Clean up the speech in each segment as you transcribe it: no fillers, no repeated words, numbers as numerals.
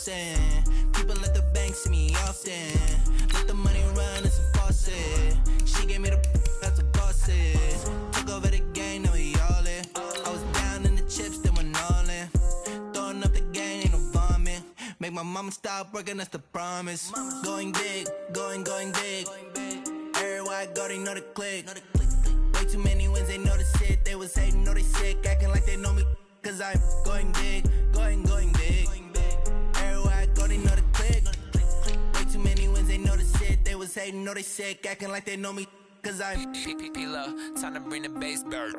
Boston. People at the bank see me often. Let the money run, it's a faucet. She gave me the that's a bosses. Took over the game, now we all in. I was down in the chips, then went all in. Throwing up the game, ain't no vomit. Make my mama stop working, that's the promise. Going big, going big. Everywhere I go, they know the click. Way too many wins, they know the shit. They was hating, know they sick, acting like they know me. Cause I'm going big, going big. Everywhere I go, they know the click. Way too many wins, they know the shit. They was hating, know they sick, acting like they know me. Cause I'm P-P-P-Low, time to bring the bass back.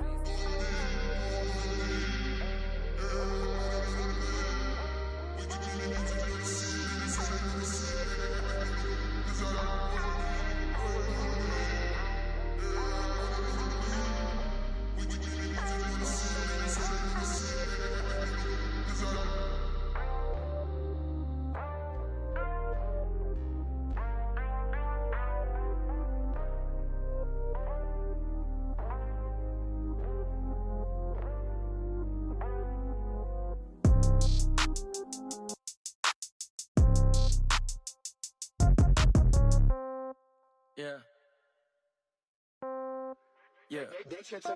Yeah. Hey,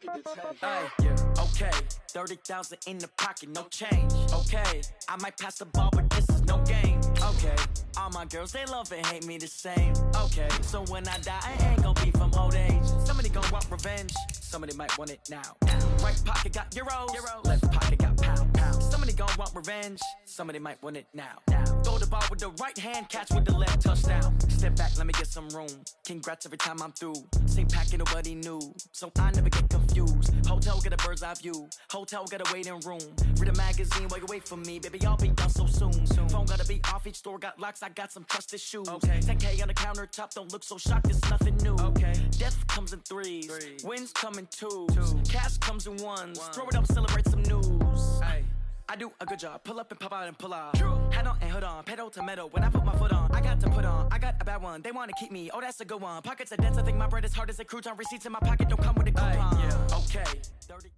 yeah. Okay. 30,000 in the pocket, no change. Okay. I might pass the ball, but this is no game. Okay. All my girls, they love and hate me the same. Okay. So when I die, I ain't gonna be from old age. Somebody gonna want revenge. Somebody might want it now. Right pocket got euros. Left pocket got pound. Somebody gonna want revenge. Somebody might want it now. Throw the ball with the right hand, catch with the left, touchdown. Step back, let me get some room. Congrats every time I'm through. Same packet, nobody knew. So I never get confused. Hotel get a bird's eye view. Hotel get a waiting room. Read a magazine while you wait for me. Baby, I'll be done so soon. Phone gotta be off, each store got locks. I got some trusted shoes. Okay. 10K on the countertop, don't look so shocked, it's nothing new. Okay. Death comes in threes. Wins come in twos. Cash comes in ones. Throw it up, celebrate some news. Ay. I do a good job. Pull up and pop out and pull out. Head on and hood on. Pedal to metal. When I put my foot on, I got to put on. I got a bad one. They want to keep me. Oh, that's a good one. Pockets are dense. I think my bread is hard as a crouton. Receipts in my pocket don't come with a coupon. Yeah. Okay. 30.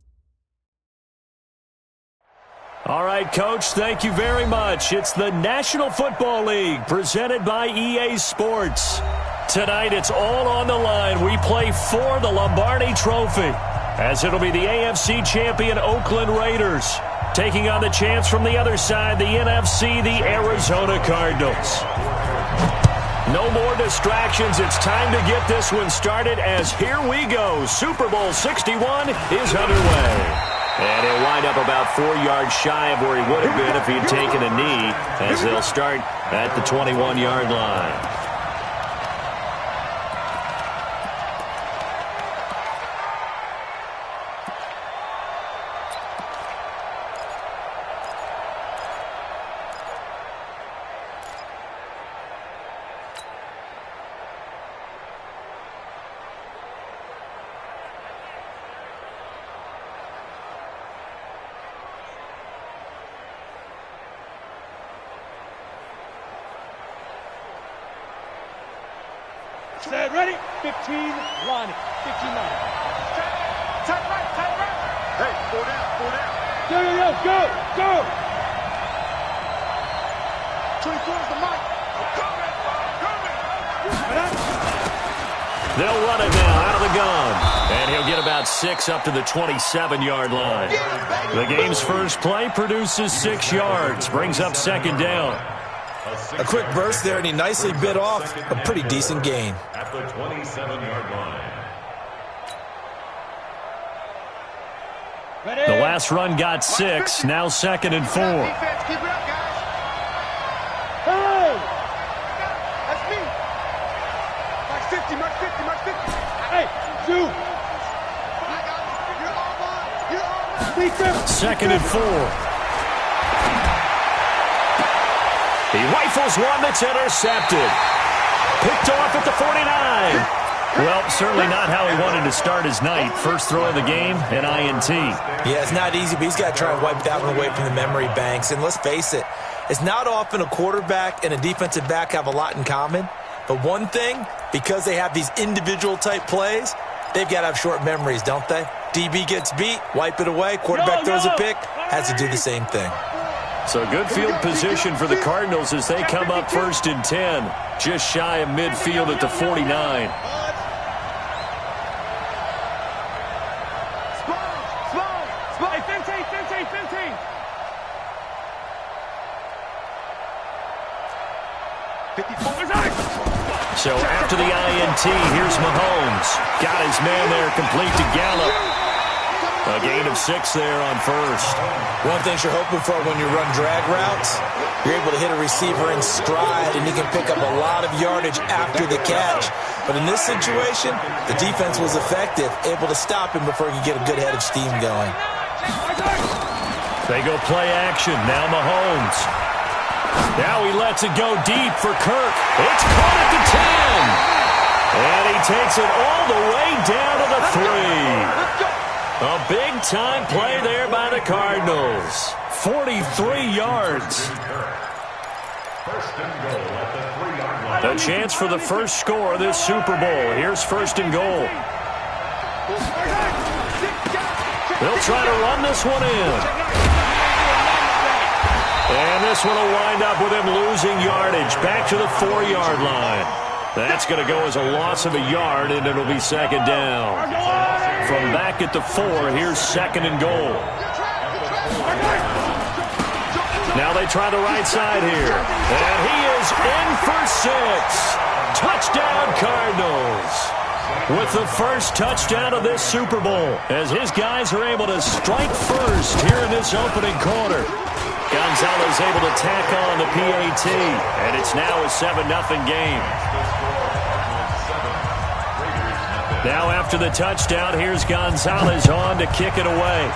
All right, Coach, thank you very much. It's the National Football League presented by EA Sports. Tonight, it's all on the line. We play for the Lombardi Trophy, as it'll be the AFC champion Oakland Raiders taking on the chance from the other side, the NFC, the Arizona Cardinals. No more distractions. It's time to get this one started, as here we go. Super Bowl 61 is underway. And he'll wind up about 4 yards shy of where he would have been if he had taken a knee, as they'll start at the 21-yard line. Set, ready? 15, line it. 15, line it. Tight right. Hey, four down. Go. 24 is the mic. They'll run it now out of the gun. And he'll get about 6 up to the 27-yard line. The game's first play produces 6 yards, brings up second down. A quick burst there, and he nicely bit off a pretty decent gain. At the 27-yard line. The last run got 6, now 2nd and 4. Keep it up, guys. Hey! That's me. Mark 50. Hey, 2. You're on. 2nd and 4. He rifles one that's intercepted. Picked off at the 49. Well, certainly not how he wanted to start his night. First throw of the game, an INT. Yeah, it's not easy, but he's got to try and wipe that one away from the memory banks. And let's face it, it's not often a quarterback and a defensive back have a lot in common. But one thing, because they have these individual type plays, they've got to have short memories, don't they? DB gets beat, wipe it away. Quarterback throws a pick, has to do the same thing. So good field position for the Cardinals as they come up 1st and 10. Just shy of midfield at the 49. So after the INT, here's Mahomes. Got his man there complete to Gallup. A gain of 6 there on first. One thing you're hoping for when you run drag routes, you're able to hit a receiver in stride, and he can pick up a lot of yardage after the catch. But in this situation, the defense was effective, able to stop him before he could get a good head of steam going. They go play action. Now Mahomes. Now he lets it go deep for Kirk. It's caught at the 10. And he takes it all the way down to the 3. A big-time play there by the Cardinals. 43 yards. A chance for the first score of this Super Bowl. Here's 1st and goal. They'll try to run this one in. And this one will wind up with him losing yardage. Back to the 4-yard line. That's going to go as a loss of a yard, and it'll be 2nd down. From back at the 4, here's 2nd and goal. Now they try the right side here. And he is in for 6. Touchdown, Cardinals. With the first touchdown of this Super Bowl, as his guys are able to strike first here in this opening quarter. Gonzalez able to tack on the PAT, and it's now a 7-0 game. Now after the touchdown, here's Gonzalez on to kick it away.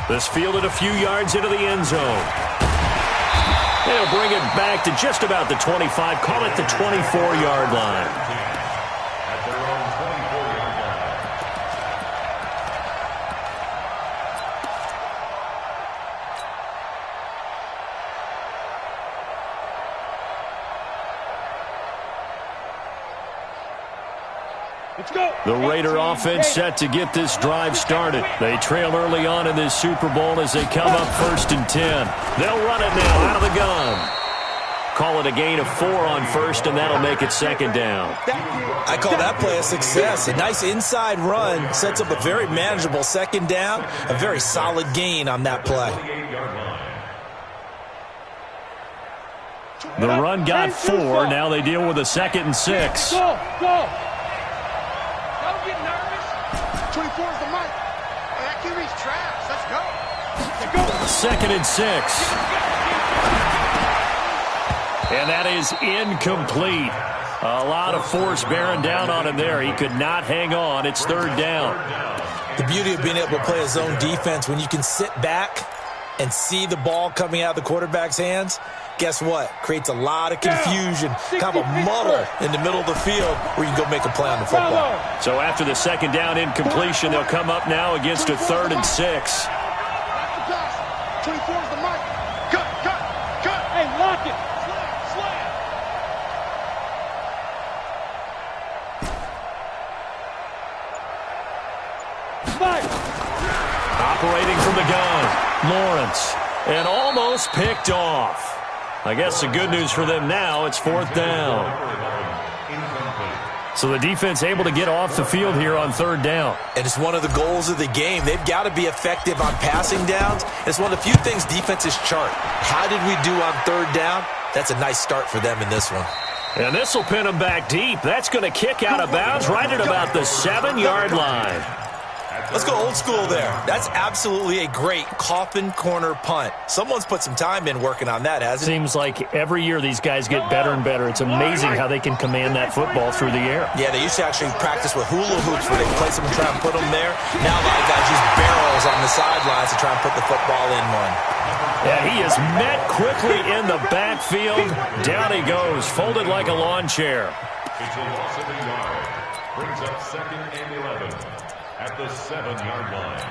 This fielded a few yards into the end zone. They'll bring it back to just about the 25, call it the 24-yard line. The Raider offense set to get this drive started. They trail early on in this Super Bowl as they come up 1st and 10. They'll run it now out of the gun. Call it a gain of 4 on first, and that'll make it 2nd down. I call that play a success. A nice inside run sets up a very manageable 2nd down. A very solid gain on that play. The run got 4. Now they deal with a 2nd and 6. Go. 24 is the mic. That QB's trash. Let's go. 2nd and 6. And that is incomplete. A lot of force bearing down on him there. He could not hang on. It's 3rd down. The beauty of being able to play a zone defense, when you can sit back and see the ball coming out of the quarterback's hands, guess what? Creates a lot of confusion, kind of a muddle in the middle of the field where you can go make a play on the football. So after the 2nd down incompletion, they'll come up now against a 3rd and 6. 24 is the mic. Cut. Hey, lock it. Slam. Operating from the gun, Lawrence, and almost picked off. I guess the good news for them now, it's 4th down. So the defense able to get off the field here on 3rd down. And it's one of the goals of the game. They've got to be effective on passing downs. It's one of the few things defenses chart. How did we do on 3rd down? That's a nice start for them in this one. And this will pin them back deep. That's going to kick out of bounds right at about the 7-yard line. Let's go old school there. That's absolutely a great coffin corner punt. Someone's put some time in working on that, hasn't it? Seems like every year these guys get better and better. It's amazing how they can command that football through the air. Yeah, they used to actually practice with hula hoops where they place them and try and put them there. Now a lot of guys use barrels on the sidelines to try and put the football in one. Yeah, he is met quickly in the backfield. Down he goes, folded like a lawn chair. It's a loss of a yard. Brings up 2nd and 11 at the 7-yard line.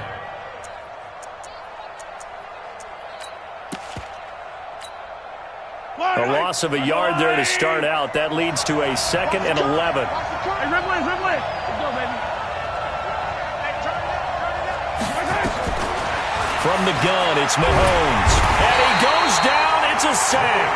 A loss of a yard there to start out. That leads to a 2nd and 11. Hey, Ridley. Let's go, baby. From the gun, it's Mahomes. And he goes down. It's a sack.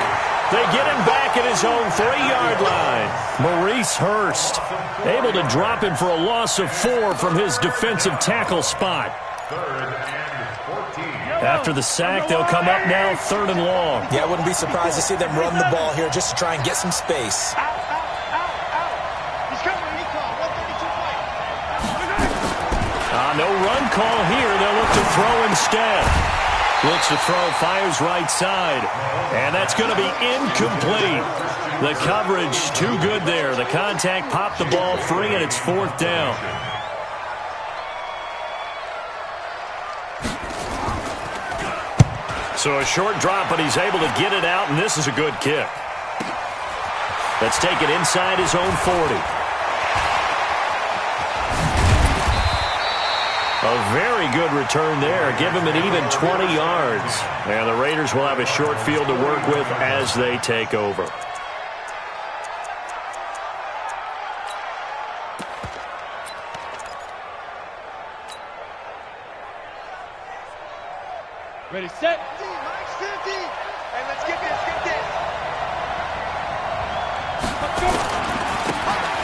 They get him back at his own 3-yard line. Maurice Hurst able to drop him for a loss of 4 from his defensive tackle spot. 3rd and 14. After the sack, they'll come up now 3rd and long. Yeah, I wouldn't be surprised to see them run the ball here just to try and get some space. No run call here. They'll look to throw instead. Looks to throw, fires right side. And that's going to be incomplete. The coverage too good there. The contact popped the ball free, and it's 4th down. So a short drop, but he's able to get it out, and this is a good kick. Let's take it inside his own 40. A very good return there. Give him an even 20 yards. And the Raiders will have a short field to work with as they take over. Ready, set. Mike's 50. Hey, let's get this,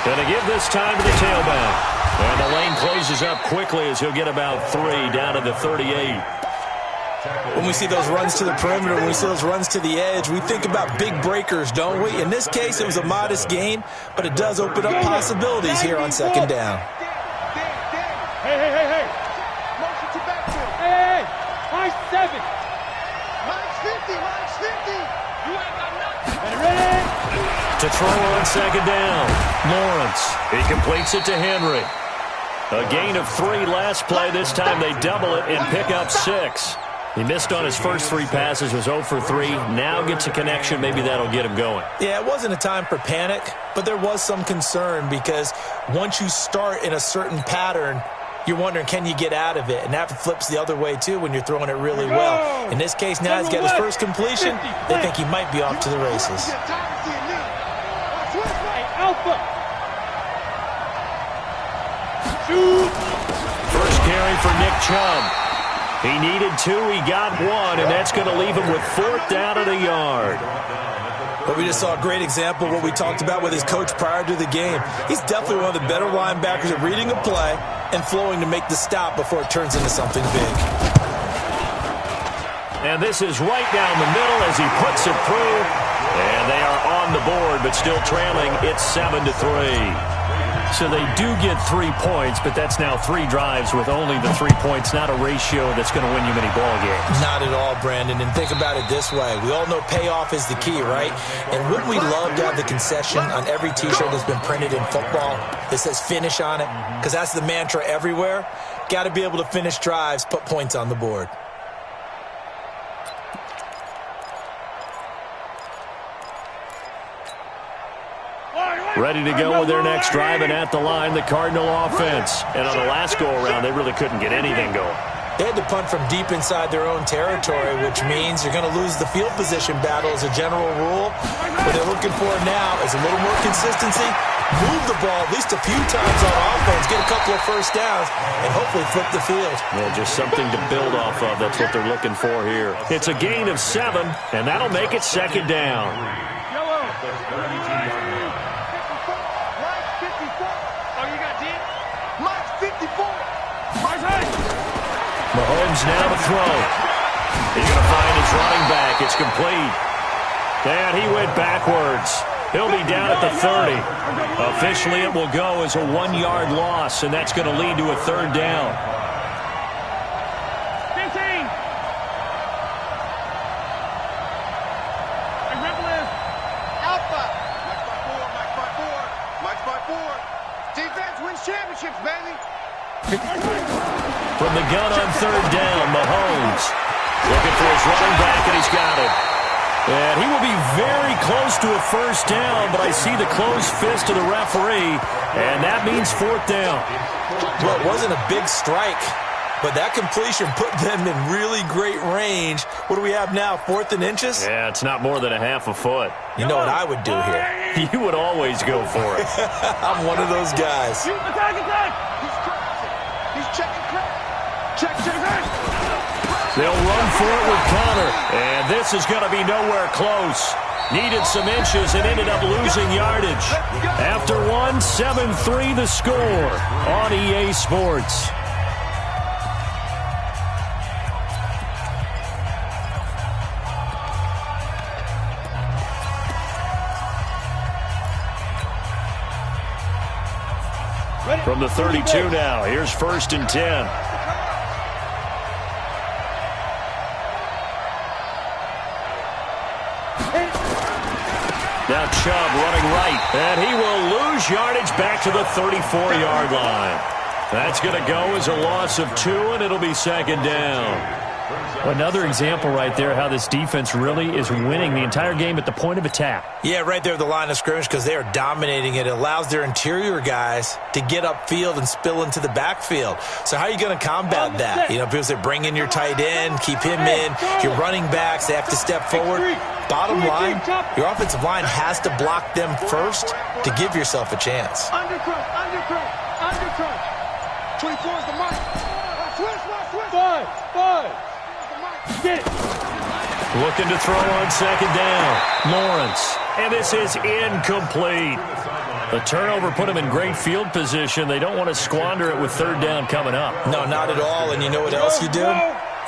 Going to give this time to the tailback. And the lane closes up quickly as he'll get about 3 down to the 38. When we see those runs to the perimeter, when we see those runs to the edge, we think about big breakers, don't we? In this case, it was a modest gain, but it does open up possibilities here on 2nd down. Hey. Motion to back to him. Hey. Mike's 7. Mike's 50. You ain't got nothing. Ready? To throw on 2nd down. Lawrence. He completes it to Henry. A gain of 3 last play. This time they double it and pick up 6. He missed on his first 3 passes, was 0 for 3. Now gets a connection. Maybe that'll get him going. Yeah, it wasn't a time for panic, but there was some concern because once you start in a certain pattern, you're wondering, can you get out of it? And that flips the other way, too, when you're throwing it really well. In this case, now he's got his first completion. They think he might be off to the races. Alpha. Shoot. First carry for Nick Chubb. He needed 2. He got 1, and that's going to leave him with 4th down at a yard. But we just saw a great example of what we talked about with his coach prior to the game. He's definitely one of the better linebackers at reading a play and flowing to make the stop before it turns into something big. And this is right down the middle as he puts it through. And they are on the board, but still trailing. It's 7-3. So they do get 3 points, but that's now 3 drives with only the 3 points, not a ratio that's going to win you many ball games. Not at all, Brandon. And think about it this way. We all know payoff is the key, right? And wouldn't we love to have the concession on every T-shirt that's been printed in football that says finish on it? Because that's the mantra everywhere. Got to be able to finish drives, put points on the board. Ready to go with their next drive, and at the line, the Cardinal offense. And on the last go-around, they really couldn't get anything going. They had to punt from deep inside their own territory, which means you're going to lose the field position battle as a general rule. What they're looking for now is a little more consistency, move the ball at least a few times on offense, get a couple of first downs, and hopefully flip the field. Yeah, just something to build off of. That's what they're looking for here. It's a gain of 7, and that'll make it 2nd down. Mahomes now to throw. He's going to find his running back. It's complete. And he went backwards. He'll be down at the 30. Officially, it will go as a 1-yard loss, and that's going to lead to a 3rd down. 15. Alpha. Mike's by 4. Defense wins championships, baby. From the gun on 3rd down, Mahomes looking for his running back, and he's got it. And he will be very close to a first down, but I see the closed fist of the referee, and that means 4th down. Well, it wasn't a big strike, but that completion put them in really great range. What do we have now, 4th and inches? Yeah, it's not more than a half a foot. You know what I would do here? You would always go for it. I'm one of those guys. Attack! He's checking crack. Check. They'll run for it with Connor. And this is going to be nowhere close. Needed some inches and ended up losing yardage. After one, 7-3 the score on EA Sports. From the 32 now, here's 1st and 10. Now Chubb running right, and he will lose yardage back to the 34-yard line. That's going to go as a loss of 2, and it'll be 2nd down. Another example right there how this defense really is winning the entire game at the point of attack. Yeah, right there at the line of scrimmage because they are dominating it. It allows their interior guys to get upfield and spill into the backfield. So how are you going to combat that? You know, people say bring in your tight end, keep him in. Your running backs, they have to step forward. Bottom line, your offensive line has to block them first to give yourself a chance. Undercrunch, undercrunch, undercrunch. 24 is the mark. Switch. 5. Get it. Looking to throw on 2nd down. Lawrence. And this is incomplete. The turnover put him in great field position. They don't want to squander it with 3rd down coming up. No, not at all. And you know what else you do?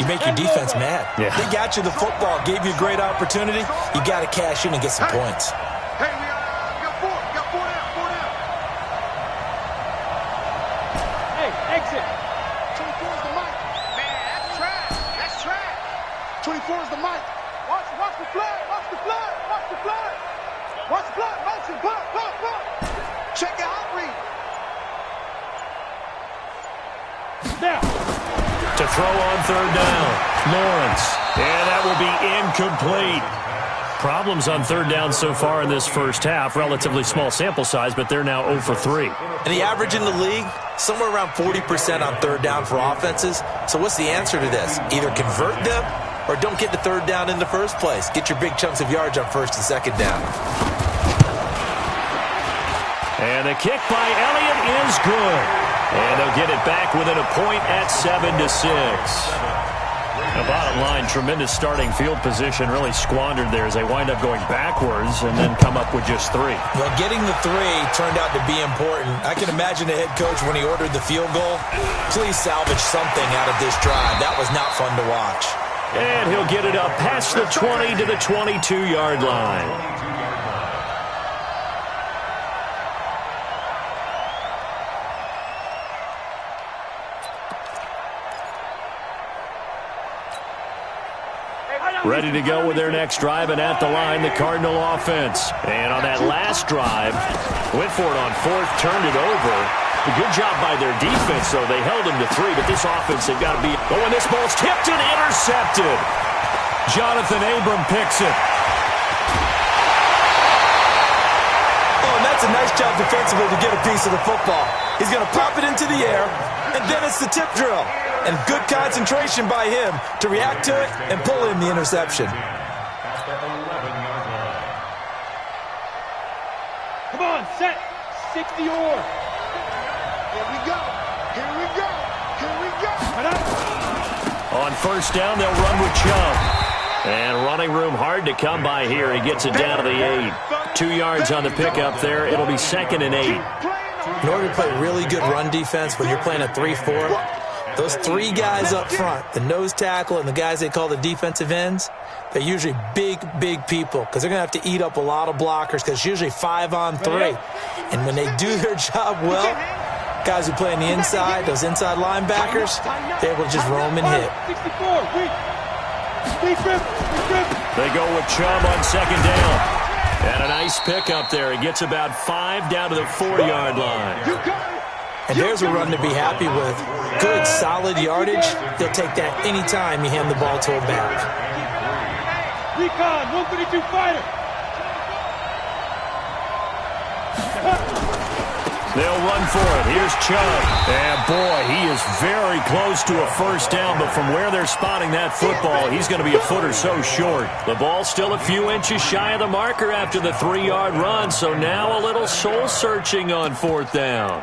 You make your defense mad. Yeah. They got you the football, gave you a great opportunity. You got to cash in and get some points. Hey, we got 4. We got 4 down. Hey, exit. 24 is the mic. Man, that's trash. That's trash. 24 is the mic. Watch the flag. Watch the flag. Watch the flag. Watch the flag. Motion. Block. Check your hot read. Now. To throw on 3rd down. Lawrence. And that will be incomplete. Problems on 3rd down so far in this first half. Relatively small sample size, but they're now 0 for 3. And the average in the league, somewhere around 40% on 3rd down for offenses. So what's the answer to this? Either convert them or don't get to 3rd down in the first place. Get your big chunks of yards on 1st and 2nd down. And the kick by Elliott is good. And they'll get it back within a point at 7-6. The bottom line, tremendous starting field position really squandered there as they wind up going backwards and then come up with just 3. Well, getting the 3 turned out to be important. I can imagine the head coach when he ordered the field goal. Please salvage something out of this drive. That was not fun to watch. And he'll get it up past the 20 to the 22-yard line. Ready to go with their next drive, and at the line, the Cardinal offense. And on that last drive, went for it on 4th, turned it over. A good job by their defense, though. They held them to 3, but this offense, they've got to be... Oh, and this ball's tipped and intercepted. Jonathan Abram picks it. Oh, and that's a nice job defensively to get a piece of the football. He's going to pop it into the air, and then it's the tip drill. And good concentration by him to react to it and pull in the interception. Come on, set. 60 or. Here we go. On 1st down, they'll run with Chubb. And running room hard to come by here. He gets it down to the 8. 2 yards on the pickup there. It'll be 2nd and 8. In order to play really good run defense when you're playing a 3-4, those 3 guys up front, the nose tackle and the guys they call the defensive ends, they're usually big people because they're going to have to eat up a lot of blockers because it's usually 5 on 3. And when they do their job well, guys who play on the inside, those inside linebackers, they're able to just roam and hit. They go with Chubb on 2nd down. And a nice pickup there. He gets about 5 down to the 4-yard line. And there's a run to be happy with. Good, solid yardage. They'll take that any time you hand the ball to a back. Recon, 132 fighter. They'll run for it. Here's Chubb. And, boy, he is very close to a 1st down, but from where they're spotting that football, he's going to be a foot or so short. The ball's still a few inches shy of the marker after the 3-yard run, so now a little soul-searching on 4th down.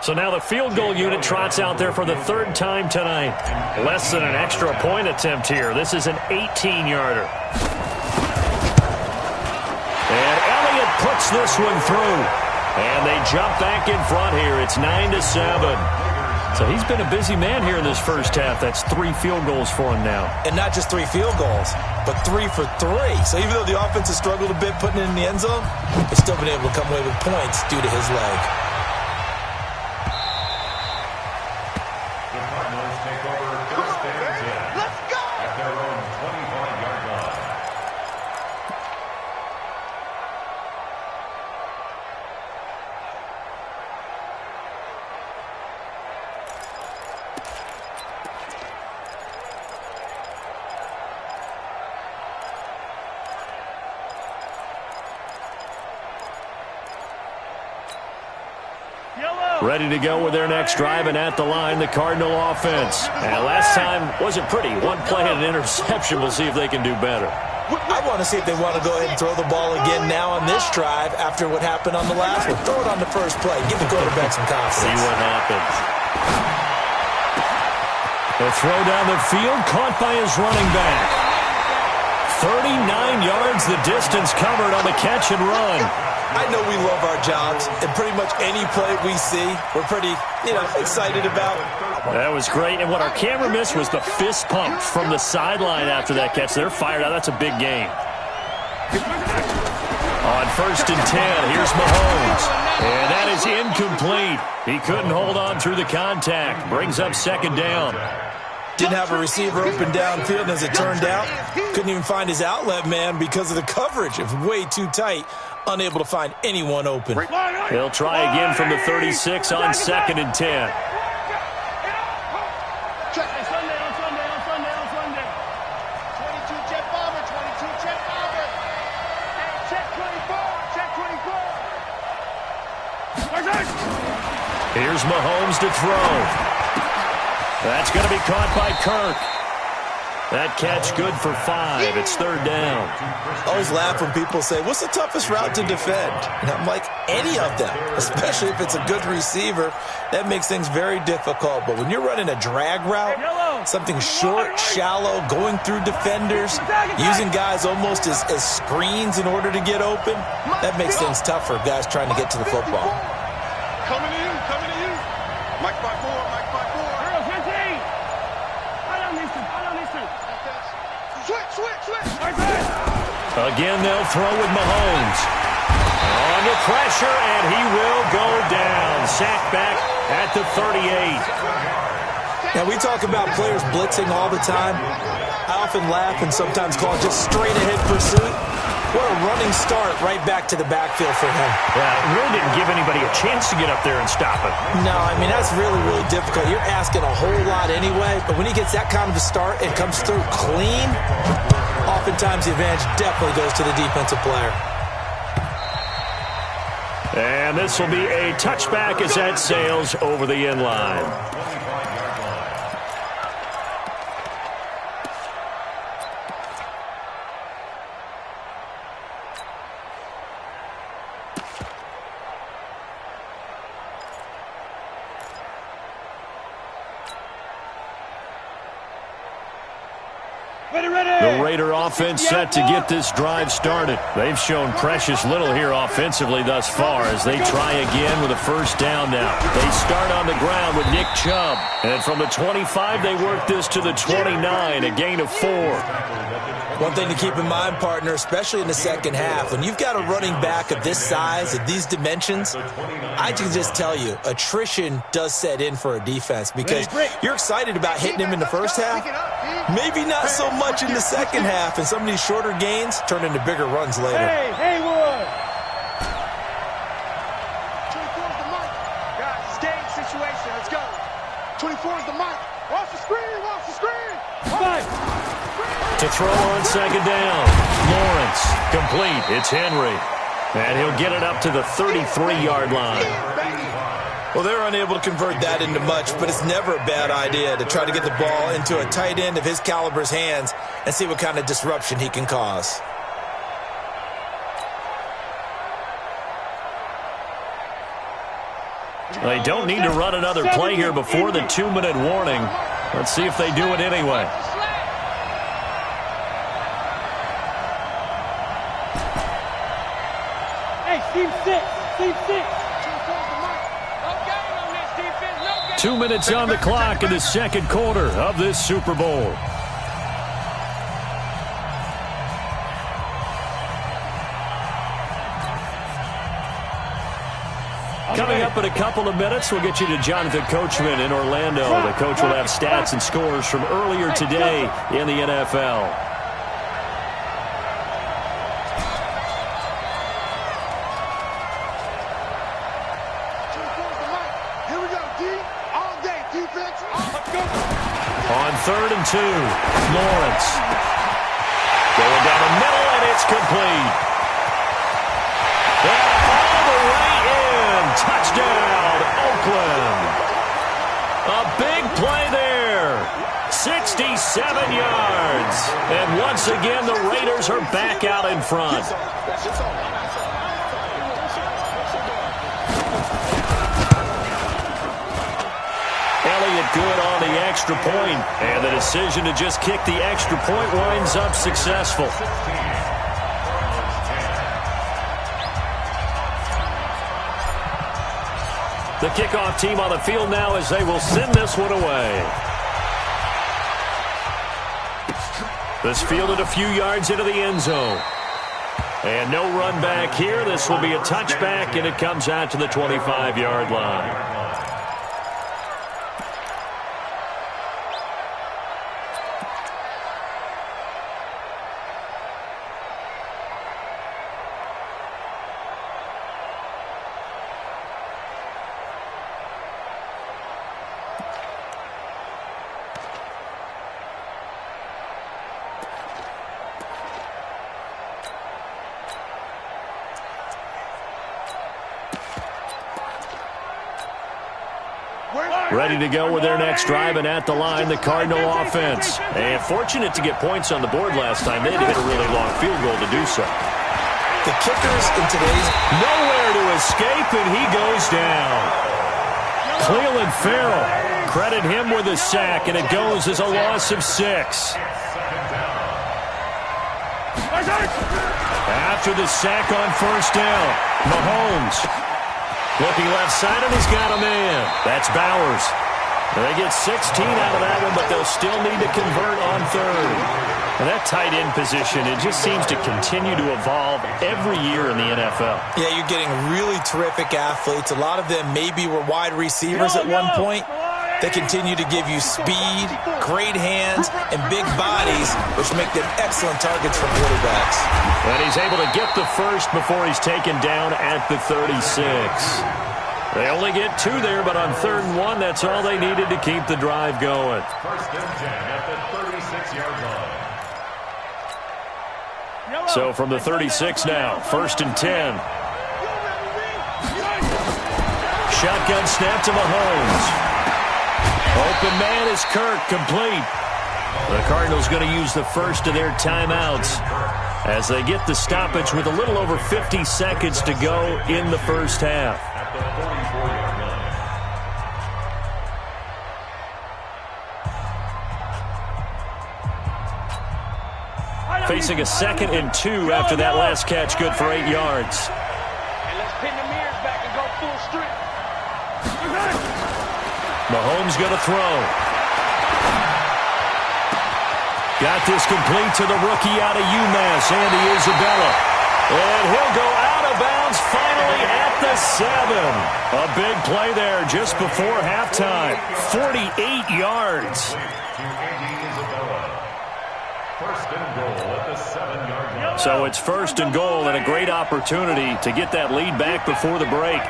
So now the field goal unit trots out there for the third time tonight. Less than an extra point attempt here. This is an 18-yarder. And Elliott puts this one through. And they jump back in front here. It's 9-7. So he's been a busy man here in this first half. That's 3 field goals for him now. And not just 3 field goals, but 3 for 3. So even though the offense has struggled a bit putting it in the end zone, they've still been able to come away with points due to his leg. The Cardinals take over first and 10. Let's go! At their own 25-yard line. Ready to go with their next drive, and at the line, the Cardinal offense. And last time wasn't pretty. One play and an interception. We'll see if they can do better. I want to see if they want to go ahead and throw the ball again now on this drive after what happened on the last one. Throw it on the first play. Give the quarterback some confidence. See what happens. The throw down the field, caught by his running back. 39 yards the distance covered on the catch and run. I know we love our jobs, and pretty much any play we see, we're pretty, excited about. That was great, and what our camera missed was the fist pump from the sideline after that catch. They're fired out. That's a big game. On 1st and 10, here's Mahomes. And that is incomplete. He couldn't hold on through the contact. Brings up 2nd down. Didn't have a receiver open downfield, and as it turned out, couldn't even find his outlet man because of the coverage. It was way too tight, unable to find anyone open. He'll try again from the 36 on 2nd and 10. Here's Mahomes to throw. That's going to be caught by Kirk. That catch good for 5. It's 3rd down. I always laugh when people say, what's the toughest route to defend? And I'm like, any of them, especially if it's a good receiver. That makes things very difficult. But when you're running a drag route, something short, shallow, going through defenders, using guys almost as screens in order to get open, that makes things tough for guys trying to get to the football. Coming to you. Mike 5-4, Mike 5-4. Switch. Again, they'll throw with Mahomes. Under pressure, and he will go down. Sacked back at the 38. Now, we talk about players blitzing all the time. I often laugh and sometimes call it just straight-ahead pursuit. What a running start right back to the backfield for him. Yeah, it really didn't give anybody a chance to get up there and stop him. No, that's really, really difficult. You're asking a whole lot anyway, but when he gets that kind of a start and comes through clean, oftentimes the advantage definitely goes to the defensive player. And this will be a touchback as that sails over the end line. The Raider offense set to get this drive started. They've shown precious little here offensively thus far as they try again with a 1st down now. They start on the ground with Nick Chubb. And from the 25, they work this to the 29, a gain of 4. One thing to keep in mind, partner, especially in the second half, when you've got a running back of this size, of these dimensions, I can just tell you, attrition does set in for a defense because you're excited about hitting him in the first half, maybe not so much in the second half, and some of these shorter gains turn into bigger runs later. Hey, Haywood! 24 is the mic. Guys, it's game situation. Let's go. 24 is the mic. Watch the screen. To throw on 2nd down. Lawrence, complete. It's Henry. And he'll get it up to the 33-yard line. Well, they're unable to convert that into much, but it's never a bad idea to try to get the ball into a tight end of his caliber's hands and see what kind of disruption he can cause. They don't need to run another play here before the 2-minute warning. Let's see if they do it anyway. Hey, team six. Team six. 2 minutes on the clock in the second quarter of this Super Bowl. Coming up in a couple of minutes, we'll get you to Jonathan Coachman in Orlando. The coach will have stats and scores from earlier today in the NFL. Here we go, D. All day, defense. On 3rd and 2, Lawrence. Going down the middle, and it's complete. And all the way in. Touchdown, Oakland. A big play there. 67 yards. And once again, the Raiders are back out in front. Elliott good on the extra point, and the decision to just kick the extra point winds up successful. The kickoff team on the field now as they will send this one away. This fielded a few yards into the end zone. And no run back here. This will be a touchback, and it comes out to the 25-yard line. Ready to go with their next drive, and at the line, the Cardinal offense. And fortunate to get points on the board last time. They had to hit a really long field goal to do so. The kickers in today's... Nowhere to escape, and he goes down. Cleveland Farrell, credit him with a sack, and it goes as a loss of 6. After the sack on 1st down, Mahomes. Looking left side, and he's got a man. That's Bowers. They get 16 out of that one, but they'll still need to convert on 3rd. And that tight end position, it just seems to continue to evolve every year in the NFL. Yeah, you're getting really terrific athletes. A lot of them maybe were wide receivers at one point. They continue to give you speed, great hands, and big bodies, which make them excellent targets for quarterbacks. And he's able to get the first before he's taken down at the 36. They only get 2 there, but on 3rd and 1, that's all they needed to keep the drive going. 1st and 10 at the 36-yard line. So from the 36 now, 1st and 10. Shotgun snap to Mahomes. Open man is Kirk, complete. The Cardinals going to use the first of their timeouts as they get the stoppage with a little over 50 seconds to go in the first half. At the 44-yard line. Facing a 2nd and 2 after that last catch, good for 8 yards. And let's pin the mirrors back and go full strength. Mahomes going to throw. Got this complete to the rookie out of UMass, Andy Isabella. And he'll go out of bounds finally at the 7. A big play there just before halftime. 48 yards. To Andy Isabella. 1st and goal at the 7-yard line. So it's 1st and goal and a great opportunity to get that lead back before the break.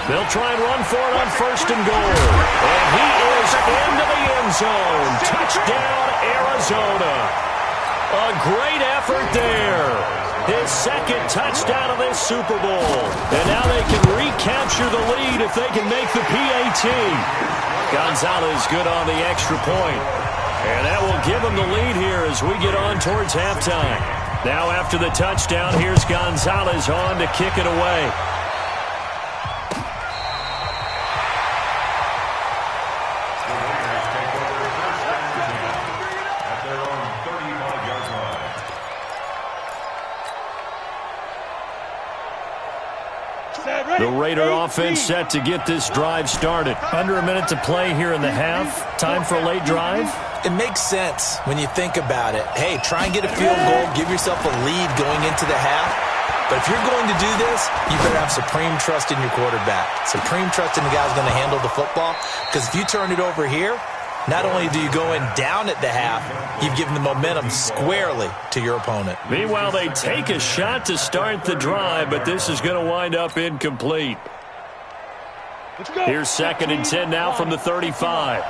They'll try and run for it on 1st and goal. And he is into the end zone. Touchdown, Arizona. A great effort there. His 2nd touchdown of this Super Bowl. And now they can recapture the lead if they can make the PAT. Gonzalez good on the extra point. And that will give them the lead here as we get on towards halftime. Now after the touchdown, here's Gonzalez on to kick it away. The Raider offense set to get this drive started. Under a minute to play here in the half. Time for a late drive. It makes sense when you think about it. Hey, try and get a field goal. Give yourself a lead going into the half. But if you're going to do this, you better have supreme trust in your quarterback. Supreme trust in the guy who's going to handle the football. Because if you turn it over here, not only do you go in down at the half, you've given the momentum squarely to your opponent. Meanwhile, they take a shot to start the drive, but this is going to wind up incomplete. Here's 2nd and 10 now from the 35.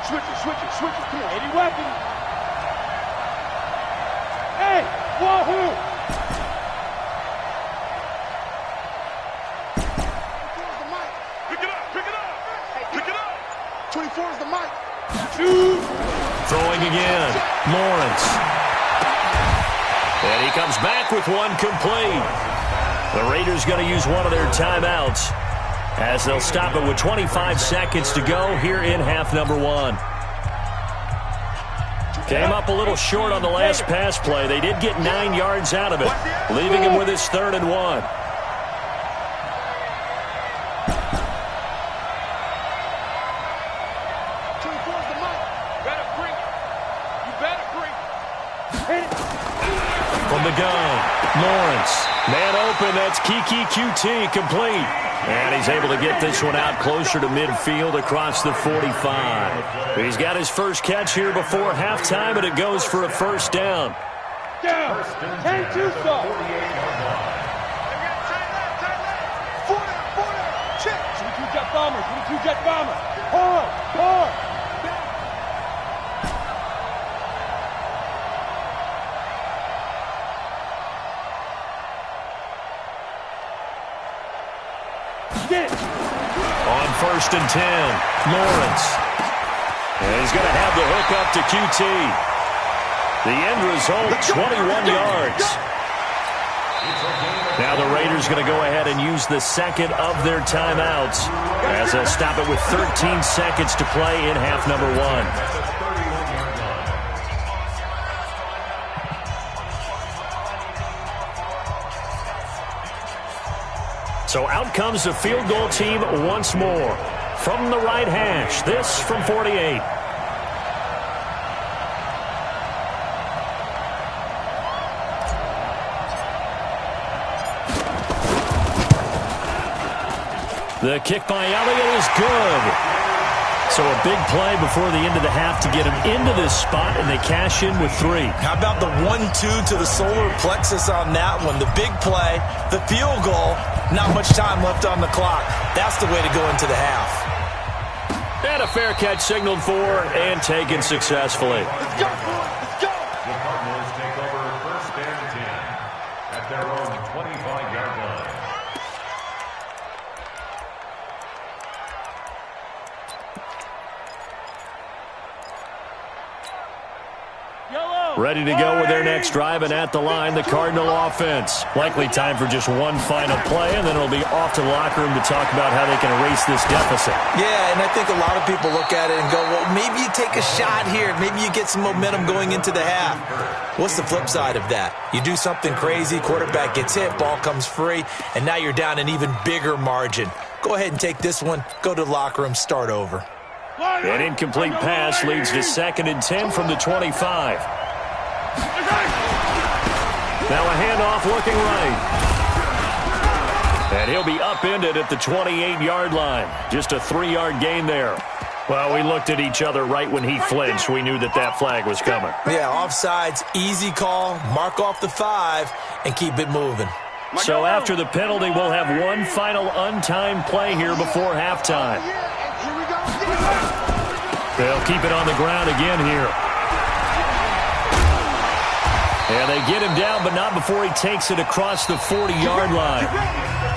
Switch it. Come on, any weapon. Hey, wahoo! Pick it up. 24 is the mic. Throwing again. Lawrence. And he comes back with one complete. The Raiders going to use one of their timeouts as they'll stop it with 25 seconds to go here in half number 1. Came up a little short on the last pass play. They did get 9 yards out of it, leaving him with his 3rd and 1. From the gun, Lawrence. Man open, that's Kiki QT, complete. And he's able to get this one out closer to midfield across the 45. He's got his first catch here before halftime, and it goes for a first down. Down. 10-2 stop. 22 jet bomber. Hard. On 1st and 10, Lawrence. And he's going to have the hook up to QT. The end result, 21 yards. Now the Raiders going to go ahead and use the 2nd of their timeouts as they'll stop it with 13 seconds to play in half number 1. So out comes the field goal team once more. From the right hash, this from 48. The kick by Elliott is good. So a big play before the end of the half to get him into this spot, and they cash in with 3. How about the 1-2 to the solar plexus on that one? The big play, the field goal, not much time left on the clock. That's the way to go into the half. And a fair catch signaled for and taken successfully. The Cardinals take over 1st and 10 at their own 25-yard line. Ready to go with their next drive, and at the line, the Cardinal offense. Likely time for just one final play, and then it'll be off to the locker room to talk about how they can erase this deficit. Yeah, and I think a lot of people look at it and go, well, maybe you take a shot here. Maybe you get some momentum going into the half. What's the flip side of that? You do something crazy, quarterback gets hit, ball comes free, and now you're down an even bigger margin. Go ahead and take this one, go to the locker room, start over. An incomplete pass leads to 2nd and 10 from the 25. Now a handoff looking right. And he'll be upended at the 28-yard line. Just a 3-yard gain there. Well, we looked at each other right when he flinched. We knew that flag was coming. Yeah, offsides, easy call, mark off the 5, and keep it moving. So after the penalty, we'll have one final untimed play here before halftime. They'll keep it on the ground again here. And they get him down, but not before he takes it across the 40-yard line.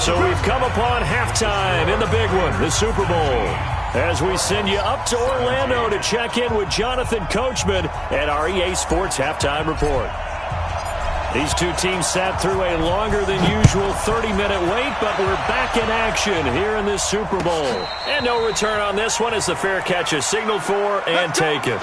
So we've come upon halftime in the big one, the Super Bowl, as we send you up to Orlando to check in with Jonathan Coachman at our EA Sports Halftime Report. These two teams sat through a longer than usual 30-minute wait, but we're back in action here in this Super Bowl. And no return on this one as the fair catch is signaled for and taken.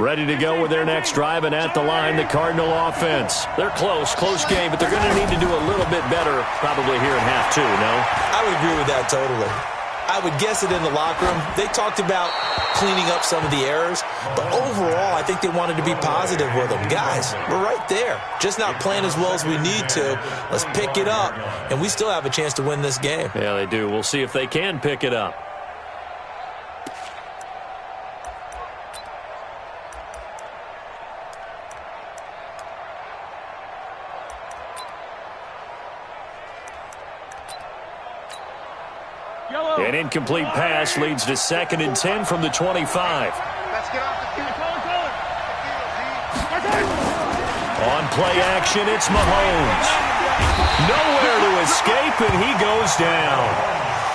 Ready to go with their next drive, and at the line, the Cardinal offense. They're close game, but they're going to need to do a little bit better probably here in half two, no? I would agree with that totally. I would guess it in the locker room. They talked about cleaning up some of the errors, but overall, I think they wanted to be positive with them. Guys, we're right there. Just not playing as well as we need to. Let's pick it up, and we still have a chance to win this game. Yeah, they do. We'll see if they can pick it up. An incomplete pass leads to 2nd and 10 from the 25. Let's get off the field. On play action, it's Mahomes. Nowhere to escape, and he goes down.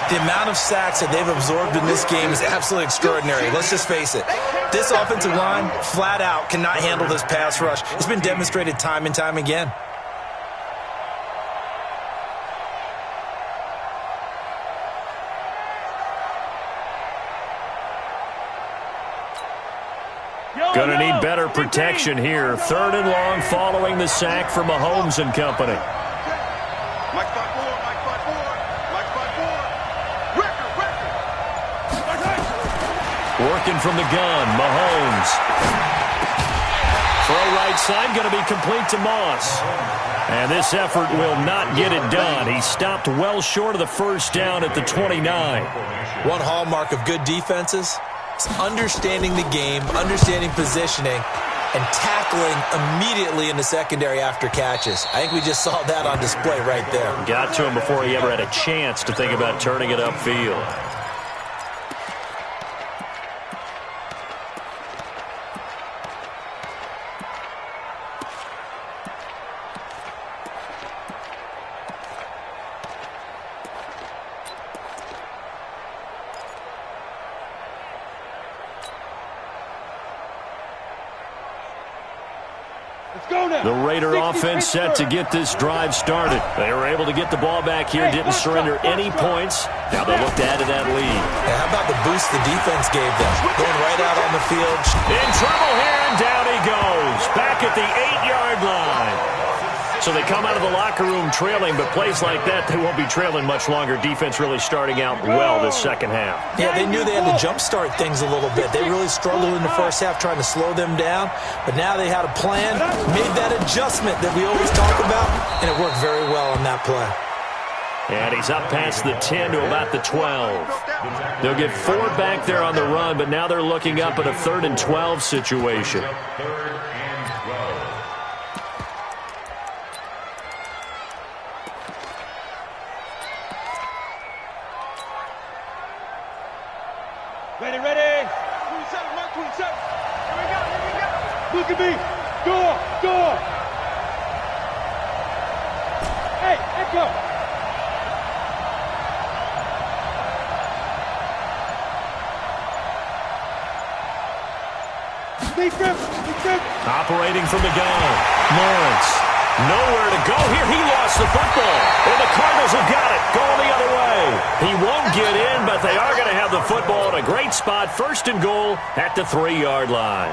The amount of sacks that they've absorbed in this game is absolutely extraordinary. Let's just face it. This offensive line, flat out, cannot handle this pass rush. It's been demonstrated time and time again. Going to need better protection here. 3rd and long following the sack for Mahomes and company. Mike 5-4, Mike 5-4, Mike 5-4. Record. Working from the gun, Mahomes. Throw right side, going to be complete to Moss. And this effort will not get it done. He stopped well short of the first down at the 29. One hallmark of good defenses is understanding the game, understanding positioning, and tackling immediately in the secondary after catches. I think we just saw that on display right there. Got to him before he ever had a chance to think about turning it upfield. The Raider offense set to get this drive started. They were able to get the ball back here, didn't surrender any points. Now they look to add to that lead. Yeah, how about the boost the defense gave them? Going right out on the field. In trouble here, and down he goes. Back at the 8-yard line. So they come out of the locker room trailing, but plays like that, they won't be trailing much longer. Defense really starting out well this second half. Yeah, they knew they had to jumpstart things a little bit. They really struggled in the first half trying to slow them down, but now they had a plan, made that adjustment that we always talk about, and it worked very well on that play. And he's up past the 10 to about the 12. They'll get 4 back there on the run, but now they're looking up at a 3rd and 12 situation. Ready. 27, Mark 27. Here we go. Look at me. Door. Hey, Echo. Defense. Operating from the gun. Lawrence. Nowhere to go here. He lost the football. And the Cardinals have got it. Going the other way. He won't get in, but they are going to have the football in a great spot. 1st and goal at the 3-yard line.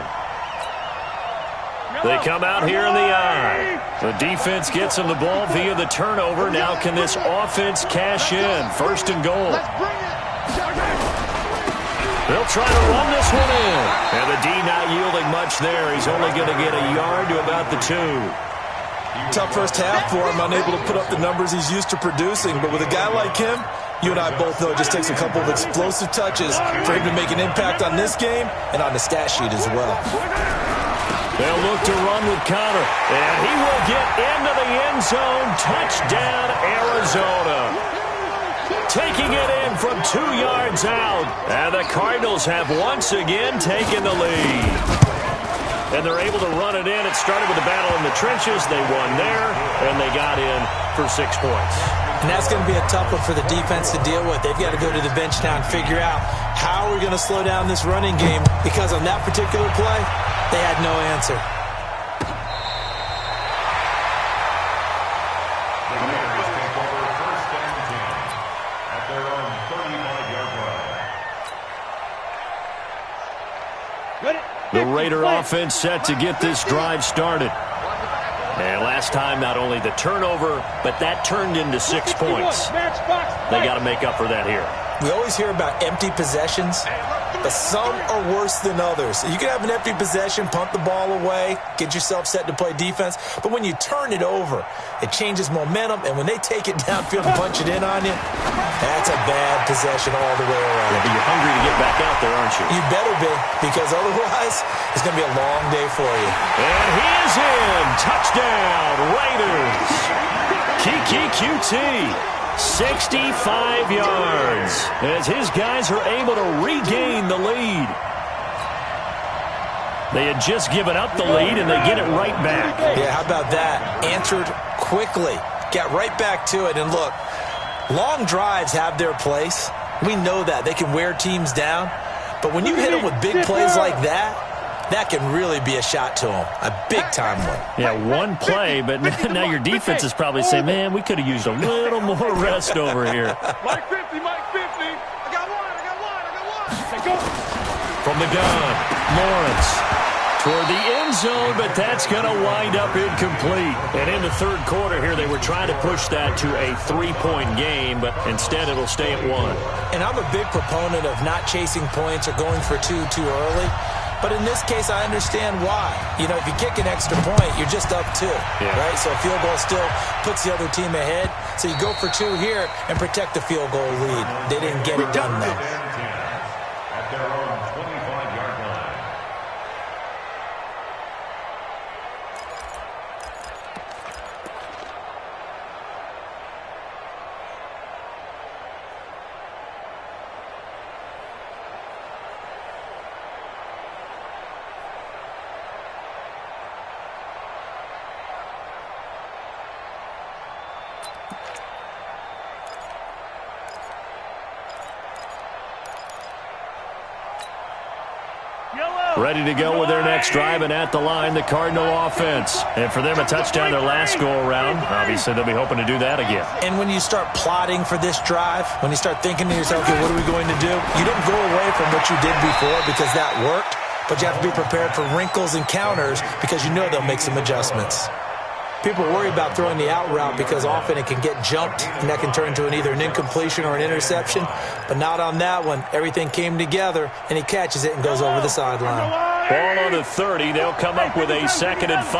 They come out here in the eye. The defense gets him the ball via the turnover. Now can this offense cash in? 1st and goal. They'll try to run this one in. And the D not yielding much there. He's only going to get a yard to about the 2. Tough first half for him, unable to put up the numbers he's used to producing. But with a guy like him, you and I both know it just takes a couple of explosive touches for him to make an impact on this game and on the stat sheet as well. They'll look to run with Connor, and he will get into the end zone. Touchdown, Arizona. Taking it in from 2 yards out. And the Cardinals have once again taken the lead. And they're able to run it in. It started with a battle in the trenches. They won there, and they got in for 6 points. And that's going to be a tough one for the defense to deal with. They've got to go to the bench now and figure out how we're going to slow down this running game, because on that particular play, they had no answer. The Raiders take over 1st and 10 at their own 35-yard line. The The Raider offense set to get this drive started. And last time, not only the turnover, but that turned into 6 points. They got to make up for that here. We always hear about empty possessions, but some are worse than others. You can have an empty possession, punt the ball away, get yourself set to play defense, but when you turn it over, it changes momentum, and when they take it downfield and punch it in on you, that's a bad possession all the way around. Yeah, but you're hungry to get back out there, aren't you? You better be, because otherwise, it's going to be a long day for you. And he is in. Touchdown, Raiders. Kiki QT. 65 yards as his guys are able to regain the lead. They had just given up the lead, and they get it right back. Yeah, how about that? Answered quickly. Got right back to it. And look, long drives have their place. We know that. They can wear teams down. But when you hit them with big plays like that, that can really be a shot to them. A big-time one. Yeah, one play, but now your defense is probably saying, man, we could have used a little more rest over here. Mike 50, Mike 50. I got one. Say go. From the gun, Lawrence toward the end zone, but that's going to wind up incomplete. And in the third quarter here, they were trying to push that to a 3-point game, but instead it'll stay at 1. And I'm a big proponent of not chasing points or going for two too early. But in this case, I understand why. You know, if you kick an extra point, you're just up 2, right? So a field goal still puts the other team ahead. So you go for 2 here and protect the field goal lead. They didn't get it done, though. At their own 25-yard line. Ready to go with their next drive, and at the line, the Cardinal offense. And for them, a touchdown their last go-around. Obviously, they'll be hoping to do that again. And when you start plotting for this drive, when you start thinking to yourself, okay, what are we going to do? You don't go away from what you did before because that worked, but you have to be prepared for wrinkles and counters because you know they'll make some adjustments. People worry about throwing the out route because often it can get jumped, and that can turn into either an incompletion or an interception. But not on that one. Everything came together, and he catches it and goes over the sideline. Ball on the 30. They'll come up with a 2nd and 5.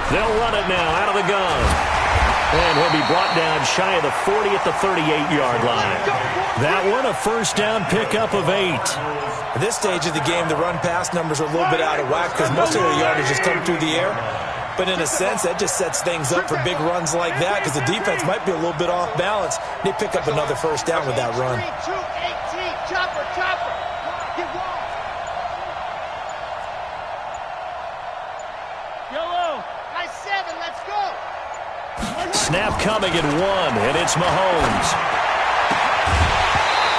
They'll run it now out of the gun. And he'll be brought down shy of the 40 at the 38-yard line. That one, a first down pickup of 8. At this stage of the game, the run-pass numbers are a little bit out of whack because most of the yardage has come through the air. But in a sense, that just sets things up for big runs like that because the defense might be a little bit off balance. They pick up another first down with that run. 2-18, chopper. Get one. Yellow. Nice 7, let's go. Snap coming at 1, and it's Mahomes.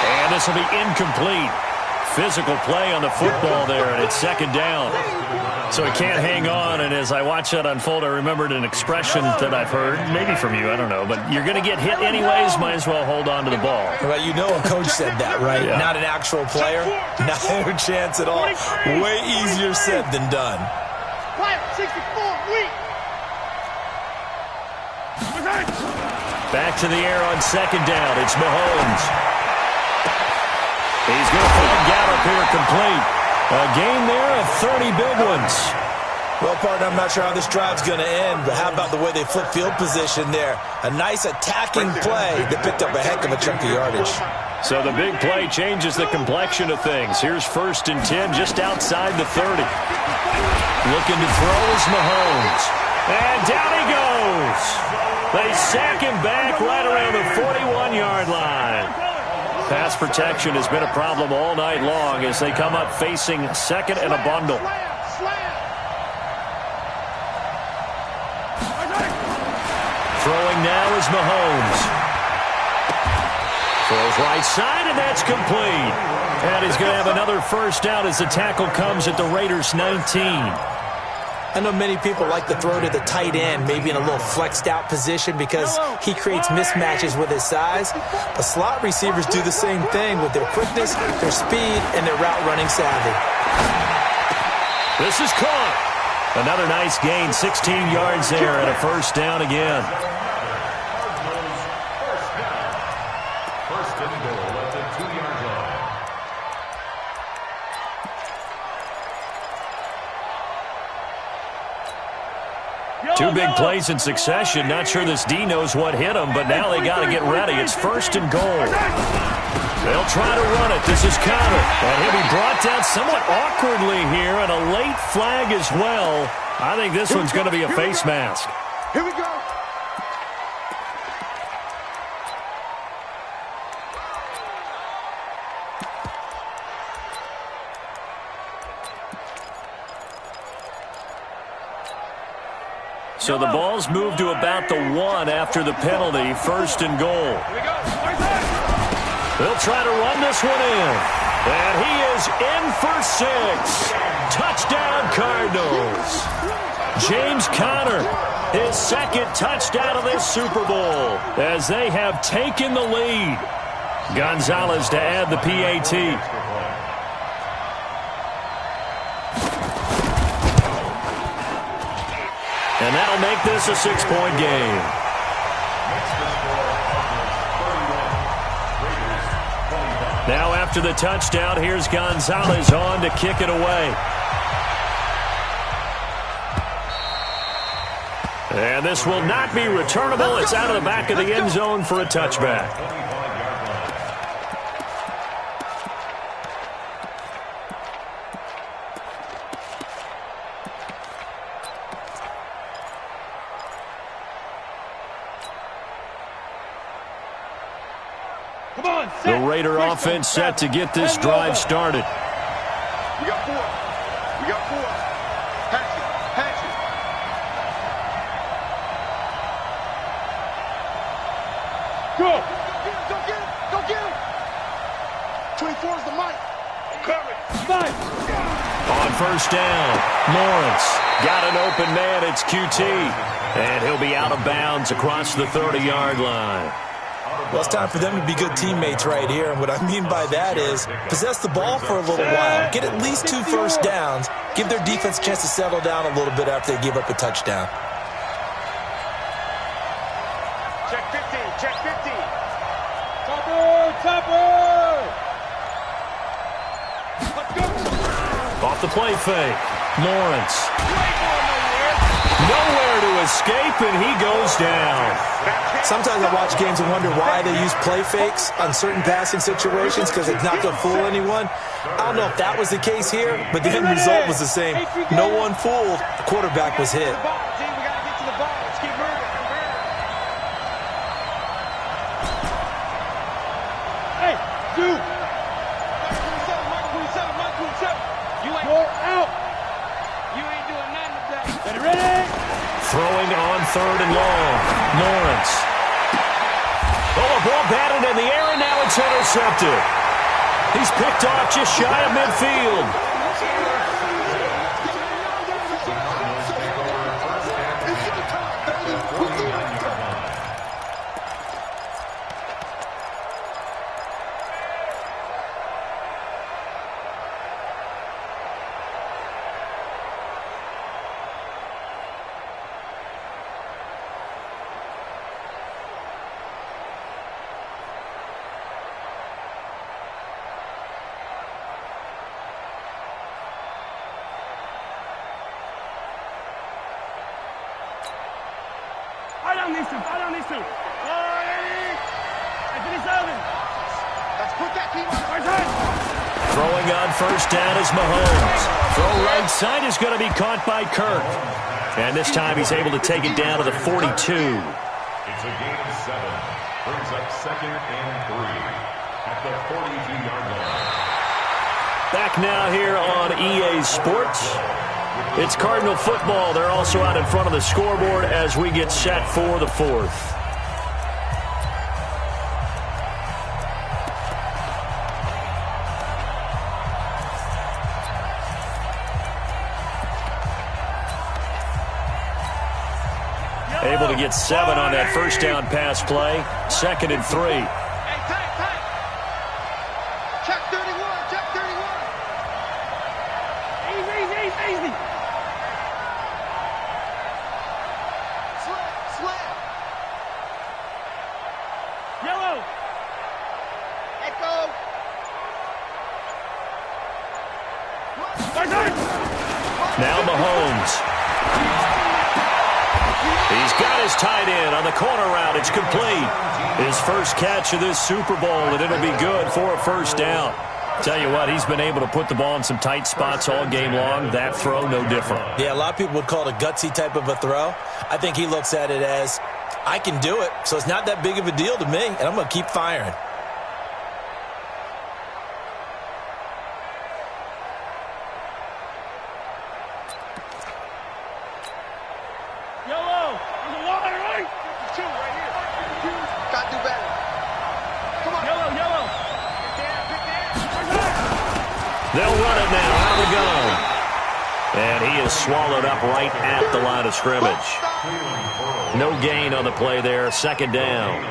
And this will be incomplete. Physical play on the football there, and it's 2nd down. So he can't hang on, and as I watch that unfold, I remembered an expression that I've heard, maybe from you, I don't know, but you're going to get hit anyways, might as well hold on to the ball. Well, you know a coach said that, right? Yeah. Not an actual player. Not a chance at all. Way easier said than done. 64, weak. Back to the air on 2nd down. It's Mahomes. He's going to find Gallup here complete. A gain there of 30 big ones. Well, partner, I'm not sure how this drive's going to end, but how about the way they flip field position there? A nice attacking play that picked up a heck of a chunk of yardage. So the big play changes the complexion of things. Here's 1st and 10 just outside the 30. Looking to throw is Mahomes. And down he goes. They sack him back right around the 41-yard line. Pass protection has been a problem all night long as they come up facing 2nd and a bundle. Throwing now is Mahomes. Throws right side, and that's complete. And he's going to have another first down as the tackle comes at the Raiders' 19. I know many people like to throw to the tight end, maybe in a little flexed out position because he creates mismatches with his size. But slot receivers do the same thing with their quickness, their speed, and their route running savvy. This is caught. Another nice gain, 16 yards there and a first down again. First and goal at the 2-yard line. Two big plays in succession. Not sure this D knows what hit him, but now they got to get ready. It's first and goal. They'll try to run it. This is Connor. And he'll be brought down somewhat awkwardly here, and a late flag as well. I think this one's going to be a face mask. Here we go. So the ball's moved to about the 1 after the penalty. First and goal. They'll try to run this one in. And he is in for 6. Touchdown, Cardinals. James Conner, his second touchdown of this Super Bowl as they have taken the lead. Gonzalez to add the PAT. And that'll make this a 6-point game. Now after the touchdown, here's Gonzalez on to kick it away. And this will not be returnable. It's out of the back of the end zone for a touchback. The Raider offense set to get this drive started. We got 4. We got 4. Patch it. Patch it. Go. Go get him. Go get him. 24 is the mic. Nice. On first down, Lawrence got an open man. It's QT. And he'll be out of bounds across the 30-yard line. Well, it's time for them to be good teammates right here. And what I mean by that is possess the ball for a little while. Get at least 2 first downs. Give their defense a chance to settle down a little bit after they give up a touchdown. Check 15. Check 15. Topper. Topper. Let's go. Off the play fake. Lawrence. Nowhere to escape, and he goes down. Sometimes I watch games and wonder why they use play fakes on certain passing situations because it's not going to fool anyone. I don't know if that was the case here, but the end result was the same. No one fooled. The quarterback was hit. Hey, dude. You're out. You ain't doing nothing today. Ready? Throwing on 3rd and long. Lawrence. Oh, a ball batted in the air, and now it's intercepted. He's picked off just shy of midfield. Throwing on first down is Mahomes. Throw right side is going to be caught by Kirk. And this time he's able to take it down to the 42. It's a gain of 7. Brings up 2nd and 3 at the 42-yard line. Back now here on EA Sports. It's Cardinal football. They're also out in front of the scoreboard as we get set for the 4th. Able to get 7 on that first down pass play. 2nd and 3. Hey, tight. Check 31. Easy. Slam. Yellow. Echo. Now Mahomes. He's got his tight end on the corner route. It's complete. His first catch of this Super Bowl, and it'll be good for a first down. Tell you what, he's been able to put the ball in some tight spots all game long. That throw, no different. Yeah, a lot of people would call it a gutsy type of a throw. I think he looks at it as, I can do it, so it's not that big of a deal to me, and I'm going to keep firing. Yellow. There's a line, right? 52 right here. 52. Got to do better. Come on. Yellow. They'll run it now out of the gun. And he is swallowed up right at the line of scrimmage. No gain on the play there. 2nd down.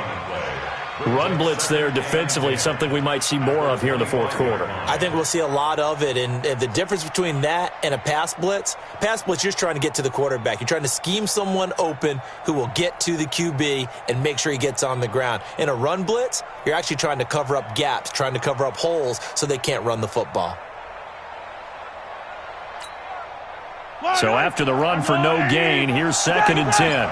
Run blitz there defensively, something we might see more of here in the 4th quarter. I think we'll see a lot of it, and the difference between that and a pass blitz, you're just trying to get to the quarterback. You're trying to scheme someone open who will get to the QB and make sure he gets on the ground. In a run blitz, you're actually trying to cover up gaps, trying to cover up holes so they can't run the football. So after the run for no gain, here's 2nd and 10.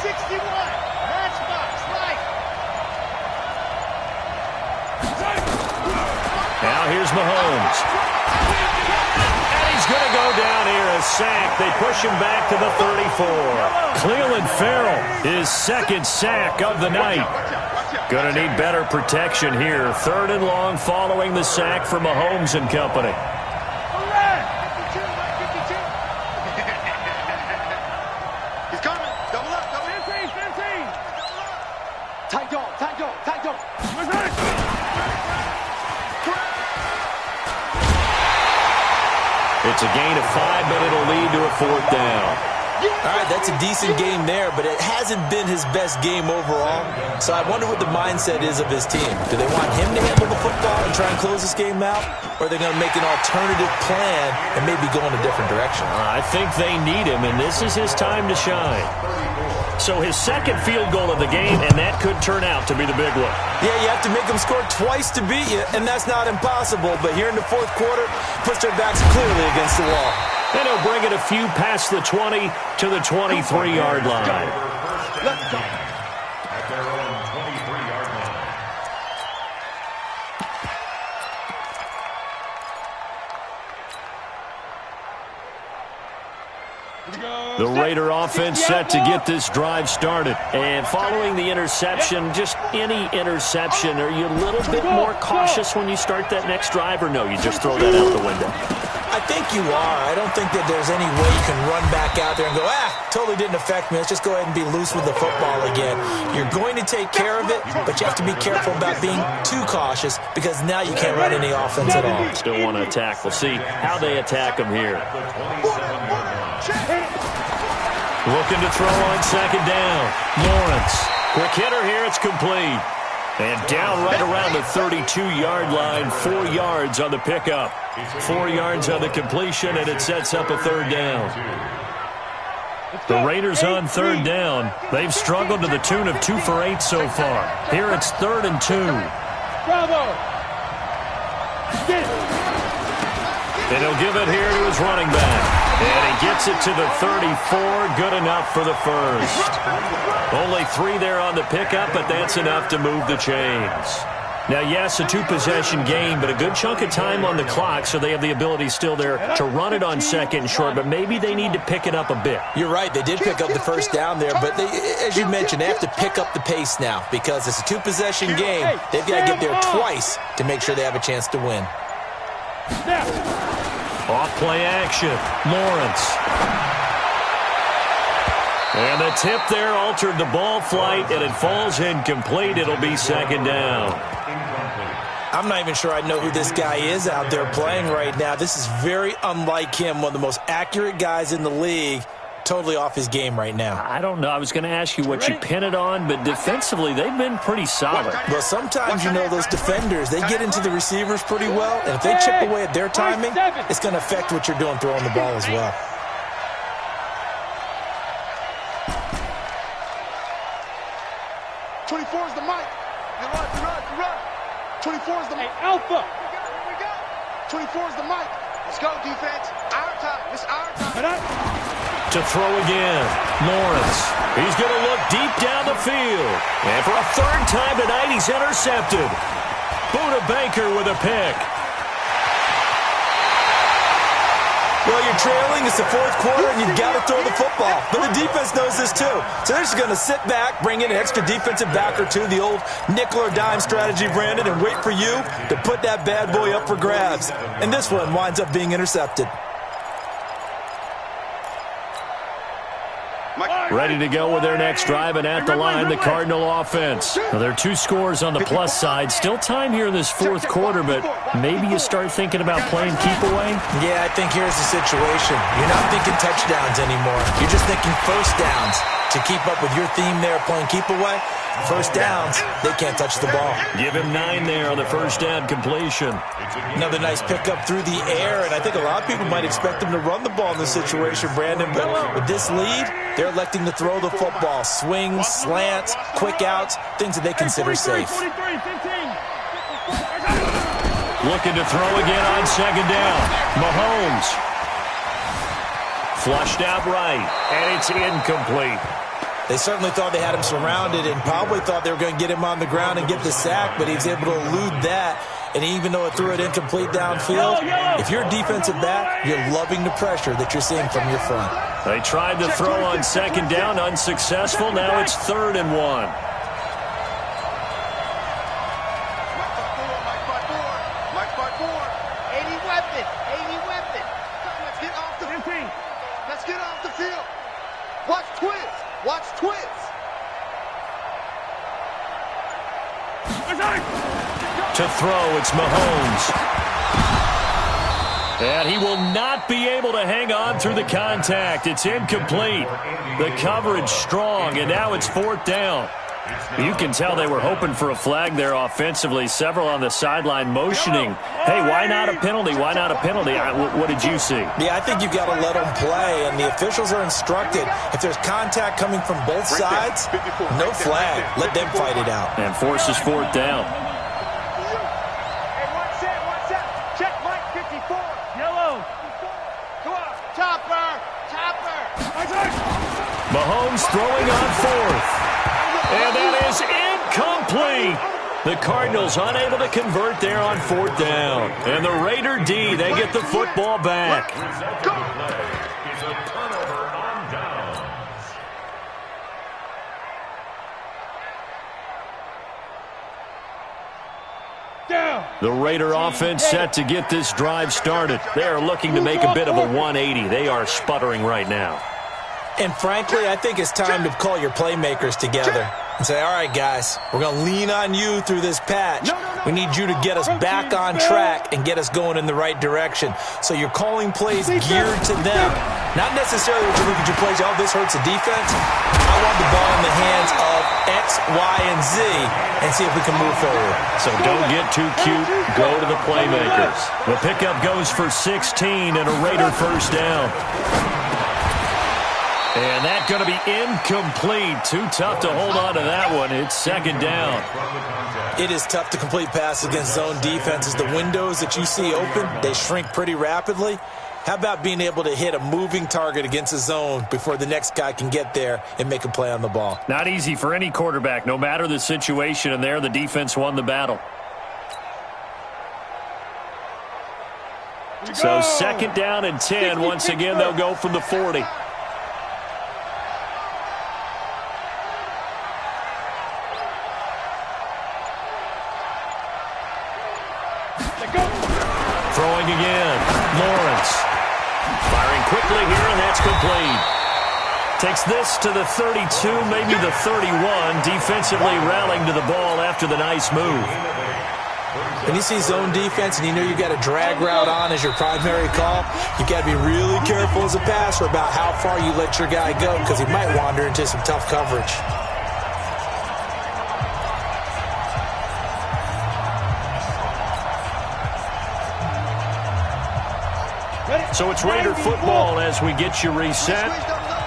61. Matchbox. Life. Now here's Mahomes. And he's going to go down here, a sack. They push him back to the 34. Cleveland Farrell, his 2nd sack of the night. Going to need better protection here. 3rd and long following the sack from Mahomes and company. It's a gain of 5, but it'll lead to a 4th down. All right, that's a decent game there, but it hasn't been his best game overall. So I wonder what the mindset is of his team. Do they want him to handle the football and try and close this game out? Or are they going to make an alternative plan and maybe go in a different direction? I think they need him, and this is his time to shine. So his 2nd field goal of the game, and that could turn out to be the big one. Yeah, you have to make them score twice to beat you, and that's not impossible. But here in the 4th quarter, puts their backs clearly against the wall. And he'll bring it a few past the 20 to the 23-yard line. Let's go. At their own 23-yard line. The Raider offense set to get this drive started. And following the interception, just any interception, are you a little bit more cautious when you start that next drive, or no, you just throw that out the window? I think you are. I don't think that there's any way you can run back out there and go, totally didn't affect me. Let's just go ahead and be loose with the football again. You're going to take care of it, but you have to be careful about being too cautious because now you can't run any offense at all. Still want to attack. We'll see how they attack him here. Looking to throw on 2nd down. Lawrence. Quick hitter here. It's complete. And down right around the 32-yard line. 4 yards on the pickup. 4 yards on the completion, and it sets up a 3rd down. The Raiders on 3rd down. They've struggled to the tune of 2 for 8 so far. Here it's 3rd and 2. Bravo. And he'll give it here to his running back. And he gets it to the 34. Good enough for the first. Only 3 there on the pickup, but that's enough to move the chains. Now, yes, a 2-possession game, but a good chunk of time on the clock, so they have the ability still there to run it on 2nd and short, but maybe they need to pick it up a bit. You're right. They did pick up the first down there, but as you mentioned, they have to pick up the pace now because it's a 2-possession game. They've got to get there twice to make sure they have a chance to win. Off play action. Lawrence. And the tip there altered the ball flight, and it falls incomplete. It'll be 2nd down. I'm not even sure I know who this guy is out there playing right now. This is very unlike him, one of the most accurate guys in the league. Totally off his game right now. I don't know. I was going to ask you what you pin it on, but defensively, they've been pretty solid. Well, sometimes, you know, those defenders, they get into the receivers pretty well, and if they chip away at their timing, it's going to affect what you're doing throwing the ball as well. Is the mic. You're right. 24 is the mic. Hey, Alpha. Here we go. 24 is the mic. Let's go, defense. Our time. It's our time. To throw again, Lawrence. He's going to look deep down the field. And for a third time tonight, he's intercepted. Buda Baker with a pick. Well, you're trailing. It's the fourth quarter, and you've got to throw the football. But the defense knows this, too. So they're just going to sit back, bring in an extra defensive back or two, the old nickel or dime strategy, Brandon, and wait for you to put that bad boy up for grabs. And this one winds up being intercepted. Ready to go with their next drive, and at the line, the Cardinal offense. Well, there are 2 scores on the plus side. Still time here in this fourth quarter, but maybe you start thinking about playing keep away? Yeah, I think here's the situation. You're not thinking touchdowns anymore. You're just thinking first downs. To keep up with your theme there, playing keep away, first downs, they can't touch the ball. Give him 9 there on the first down completion. Another nice pickup through the air, and I think a lot of people might expect them to run the ball in this situation, Brandon, but with this lead, they're electing to throw the football. Swings, slants, quick outs, things that they consider safe. Looking to throw again on second down. Mahomes. Flushed out right, and it's incomplete. They certainly thought they had him surrounded and probably thought they were going to get him on the ground and get the sack, but he was able to elude that. And even though it threw it incomplete downfield, if you're a defensive back, you're loving the pressure that you're seeing from your front. They tried to throw on second down, unsuccessful. Now it's 3rd and 1. Mike 5-4. 80 weapon. Let's get off the field. Watch twist. To throw, it's Mahomes. And he will not be able to hang on through the contact. It's incomplete. The coverage strong, and now it's 4th down. You can tell they were hoping for a flag there offensively. Several on the sideline motioning. Hey, why not a penalty? Why not a penalty? What did you see? Yeah, I think you've got to let them play, and the officials are instructed. If there's contact coming from both sides, no flag. Let them fight it out. And forces 4th down. Hey, watch that. Check Mike 54. Yellow. Go up. Chopper. Mahomes throwing on 4th. And that is incomplete. The Cardinals unable to convert there on 4th down. And the Raider D, they get the football back. It's a turnover on downs. The Raider offense set to get this drive started. They are looking to make a bit of a 180. They are sputtering right now. And frankly, I think it's time to call your playmakers together and say, all right, guys, we're going to lean on you through this patch. We need you to get us back on track and get us going in the right direction. So you're calling plays geared to them. Not necessarily when you look at your plays, oh, this hurts the defense. I want the ball in the hands of X, Y, and Z and see if we can move forward. So don't get too cute. Go to the playmakers. The pickup goes for 16 and a Raider first down. And that's going to be incomplete. Too tough to hold on to that one. It's 2nd down. It is tough to complete passes against zone defenses. The windows that you see open, they shrink pretty rapidly. How about being able to hit a moving target against a zone before the next guy can get there and make a play on the ball? Not easy for any quarterback, no matter the situation. And there, the defense won the battle. So 2nd down and 10. Once again, they'll go from the 40. Throwing again, Lawrence. Firing quickly here, and that's complete. Takes this to the 32, maybe the 31. Defensively rallying to the ball after the nice move. When you see zone defense and you know you got a drag route on as your primary call, you got to be really careful as a passer about how far you let your guy go because he might wander into some tough coverage. So it's Raider football as we get you reset.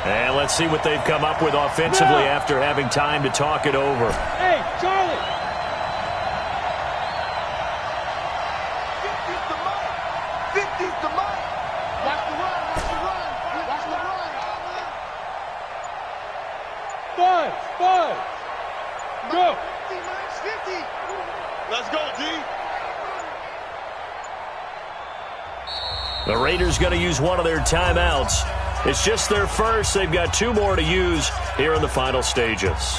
And let's see what they've come up with offensively after having time to talk it over. Hey, Charlie. 50's the mark. Watch the run. Watch the run. Watch the run. 5. Go. 50. Let's go, D. The Raiders going to use one of their timeouts. It's just their first. They've got 2 more to use here in the final stages.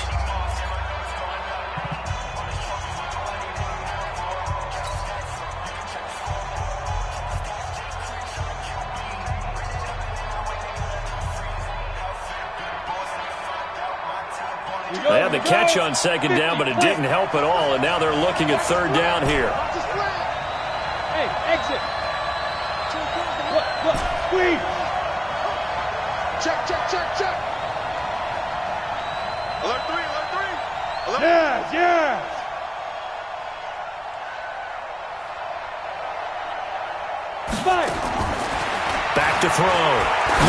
They had the catch on second down, but it didn't help at all, and now they're looking at third down here. Hey, exit. Look, squeeze. Check. Alert 3. Yes. Five. Back to throw.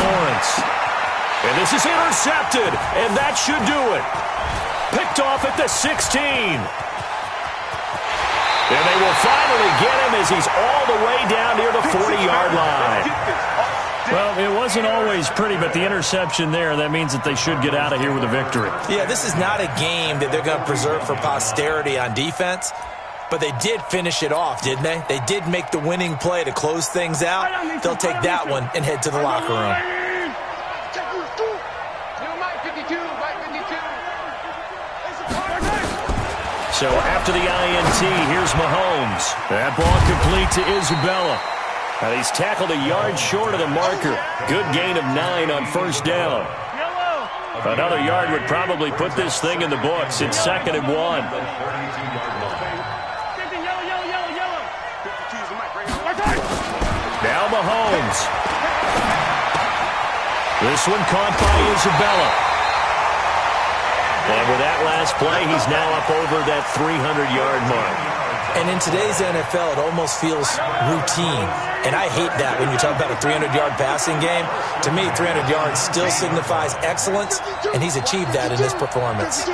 Lawrence. And this is intercepted, and that should do it. Picked off at the 16. And they will finally get him as he's all the way down near the 40-yard line. Well, it wasn't always pretty, but the interception there, that means that they should get out of here with a victory. Yeah, this is not a game that they're going to preserve for posterity on defense, but they did finish it off, didn't they? They did make the winning play to close things out. They'll take that one and head to the locker room. So after the INT, here's Mahomes. That ball complete to Isabella. Now he's tackled a yard short of the marker. Good gain of 9 on first down. Another yard would probably put this thing in the books. It's 2nd and 1. Now Mahomes. This one caught by Isabella. And with that last play, he's now up over that 300-yard mark. And in today's NFL, it almost feels routine. And I hate that when you talk about a 300-yard passing game. To me, 300 yards still signifies excellence, and he's achieved that in this performance.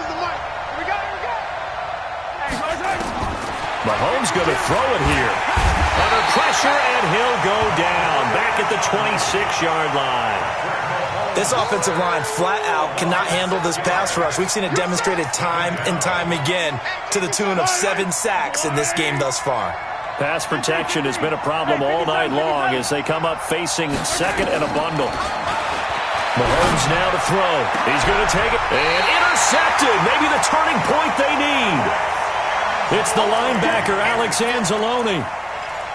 Mahomes going to throw it here. Under pressure, and he'll go down. Back at the 26-yard line. This offensive line flat out cannot handle this pass rush. We've seen it demonstrated time and time again to the tune of 7 sacks in this game thus far. Pass protection has been a problem all night long as they come up facing 2nd and a bundle. Mahomes now to throw. He's going to take it. And intercepted. Maybe the turning point they need. It's the linebacker, Alex Anzalone.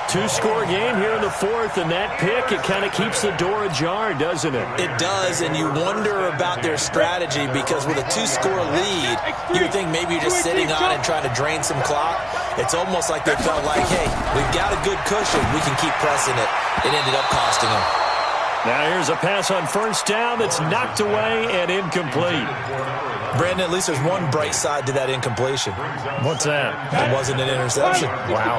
2-score game here in the 4th, and that pick, it kind of keeps the door ajar, doesn't it? It does, and you wonder about their strategy because with a 2-score lead, you would think maybe you're just sitting on it and trying to drain some clock. It's almost like they felt like, hey, we've got a good cushion. We can keep pressing it. It ended up costing them. Now here's a pass on first down that's knocked away and incomplete. Brandon, at least there's one bright side to that incompletion. What's that? It wasn't an interception. Wow.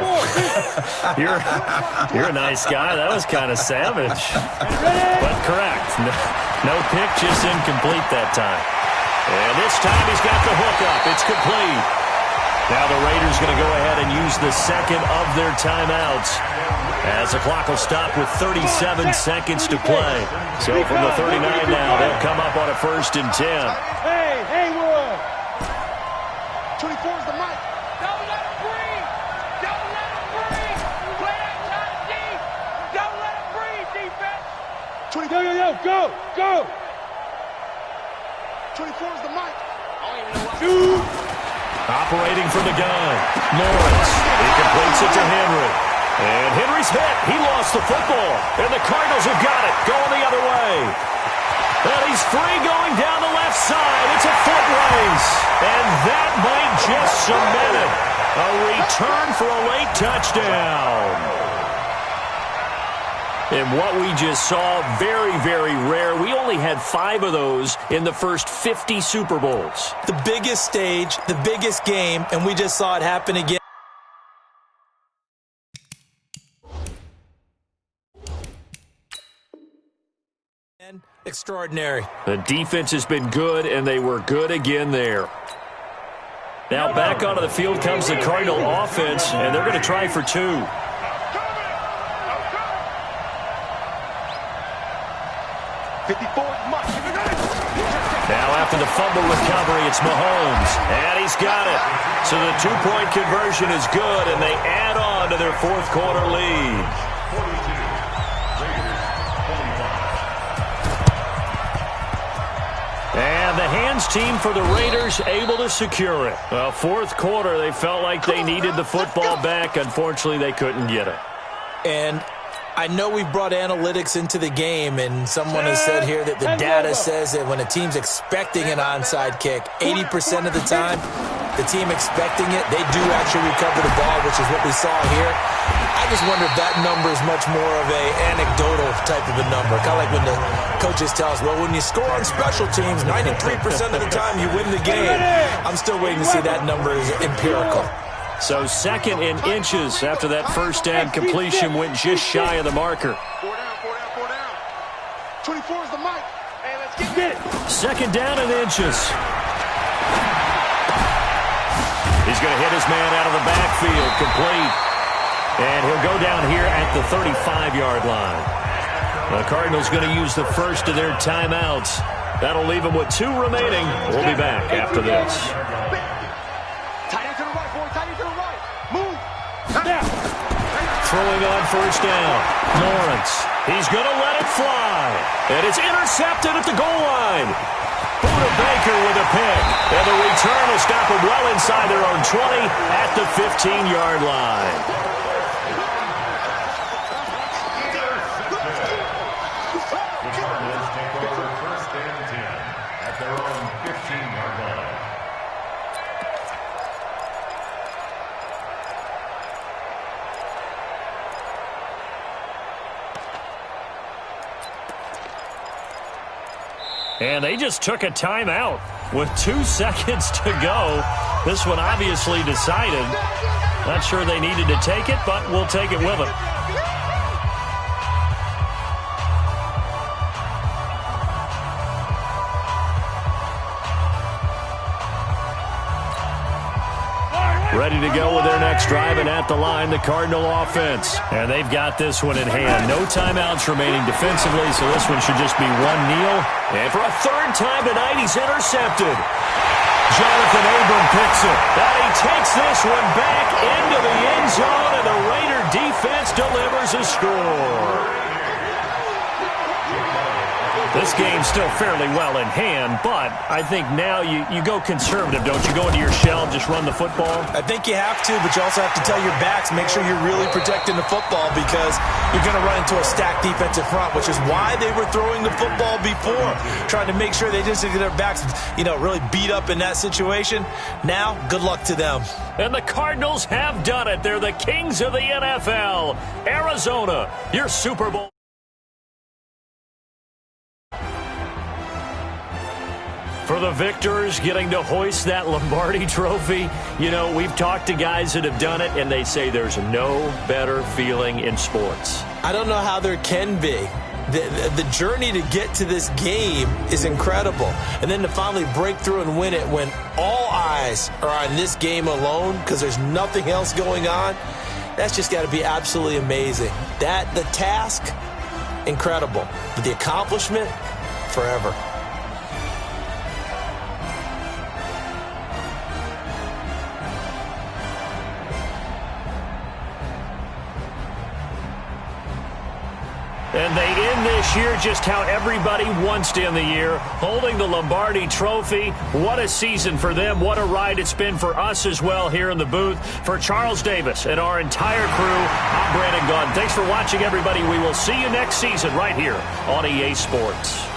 You're a nice guy. That was kind of savage. But correct. No pick, just incomplete that time. And this time he's got the hook up. It's complete. Now the Raiders going to go ahead and use the 2nd of their timeouts as the clock will stop with 37 seconds to play. So from the 39 now, they'll come up on a 1st and 10. Hey, Wood. 24 is the mic. Don't let him breathe. Don't let him breathe. Play that top deep. Don't let him breathe, defense. Go. 24 is the mic. Shoot. Operating from the gun, Lawrence. He completes it to Henry. And Henry's hit. He lost the football. And the Cardinals have got it. Going the other way. And he's free going down the left side. It's a foot race. And that might just cement it. A return for a late touchdown. And what we just saw, very, very rare. We only had 5 of those in the first 50 Super Bowls. The biggest stage, the biggest game, and we just saw it happen again. Extraordinary. The defense has been good, and they were good again there. Now back onto the field comes the Cardinal offense, and they're going to try for 2. Now after the fumble recovery, it's Mahomes, and he's got it. So the 2-point conversion is good, and they add on to their fourth quarter lead. 42. Raiders 25. And the hands team for the Raiders able to secure it. Well, fourth quarter, they felt like they needed the football back. Unfortunately, they couldn't get it. And I know we've brought analytics into the game, and someone has said here that the data says that when a team's expecting an onside kick, 80% of the time, the team expecting it, they do actually recover the ball, which is what we saw here. I just wonder if that number is much more of a anecdotal type of a number. Kind of like when the coaches tell us, well, when you score on special teams, 93% of the time you win the game. I'm still waiting to see that number is empirical. So 2nd in inches after that first down completion went just shy of the marker. 4 down. 24 is the mic. Hey, let's get it. 2nd down in inches. He's going to hit his man out of the backfield, complete. And he'll go down here at the 35-yard line. The Cardinals going to use the first of their timeouts. That'll leave them with 2 remaining. We'll be back after this. Throwing on first down. Lawrence. He's going to let it fly. And it's intercepted at the goal line. Buda Baker with a pick. And the return will stop them well inside their own 20 at the 15-yard line. The Cardinals take over 1st and 10 at their own 15-yard line. And they just took a timeout with 2 seconds to go. This one obviously decided. Not sure they needed to take it, but we'll take it with them. Ready to go with their next drive, and at the line, the Cardinal offense. And they've got this one in hand. No timeouts remaining defensively, so this one should just be 1 kneel. And for a 3rd time tonight, he's intercepted. Jonathan Abram picks it. And he takes this one back into the end zone, and the Raider defense delivers a score. This game's still fairly well in hand, but I think now you go conservative, don't you? Go into your shell, just run the football? I think you have to, but you also have to tell your backs, make sure you're really protecting the football because you're going to run into a stacked defensive front, which is why they were throwing the football before, trying to make sure they just get their backs, really beat up in that situation. Now, good luck to them. And the Cardinals have done it. They're the kings of the NFL. Arizona, your Super Bowl. For the victors getting to hoist that Lombardi trophy, we've talked to guys that have done it, and they say there's no better feeling in sports. I don't know how there can be. The journey to get to this game is incredible. And then to finally break through and win it when all eyes are on this game alone because there's nothing else going on, that's just got to be absolutely amazing. The task, incredible. But the accomplishment, forever. And they end this year just how everybody wants to end the year, holding the Lombardi trophy. What a season for them. What a ride it's been for us as well here in the booth. For Charles Davis and our entire crew, I'm Brandon Gunn. Thanks for watching, everybody. We will see you next season right here on EA Sports.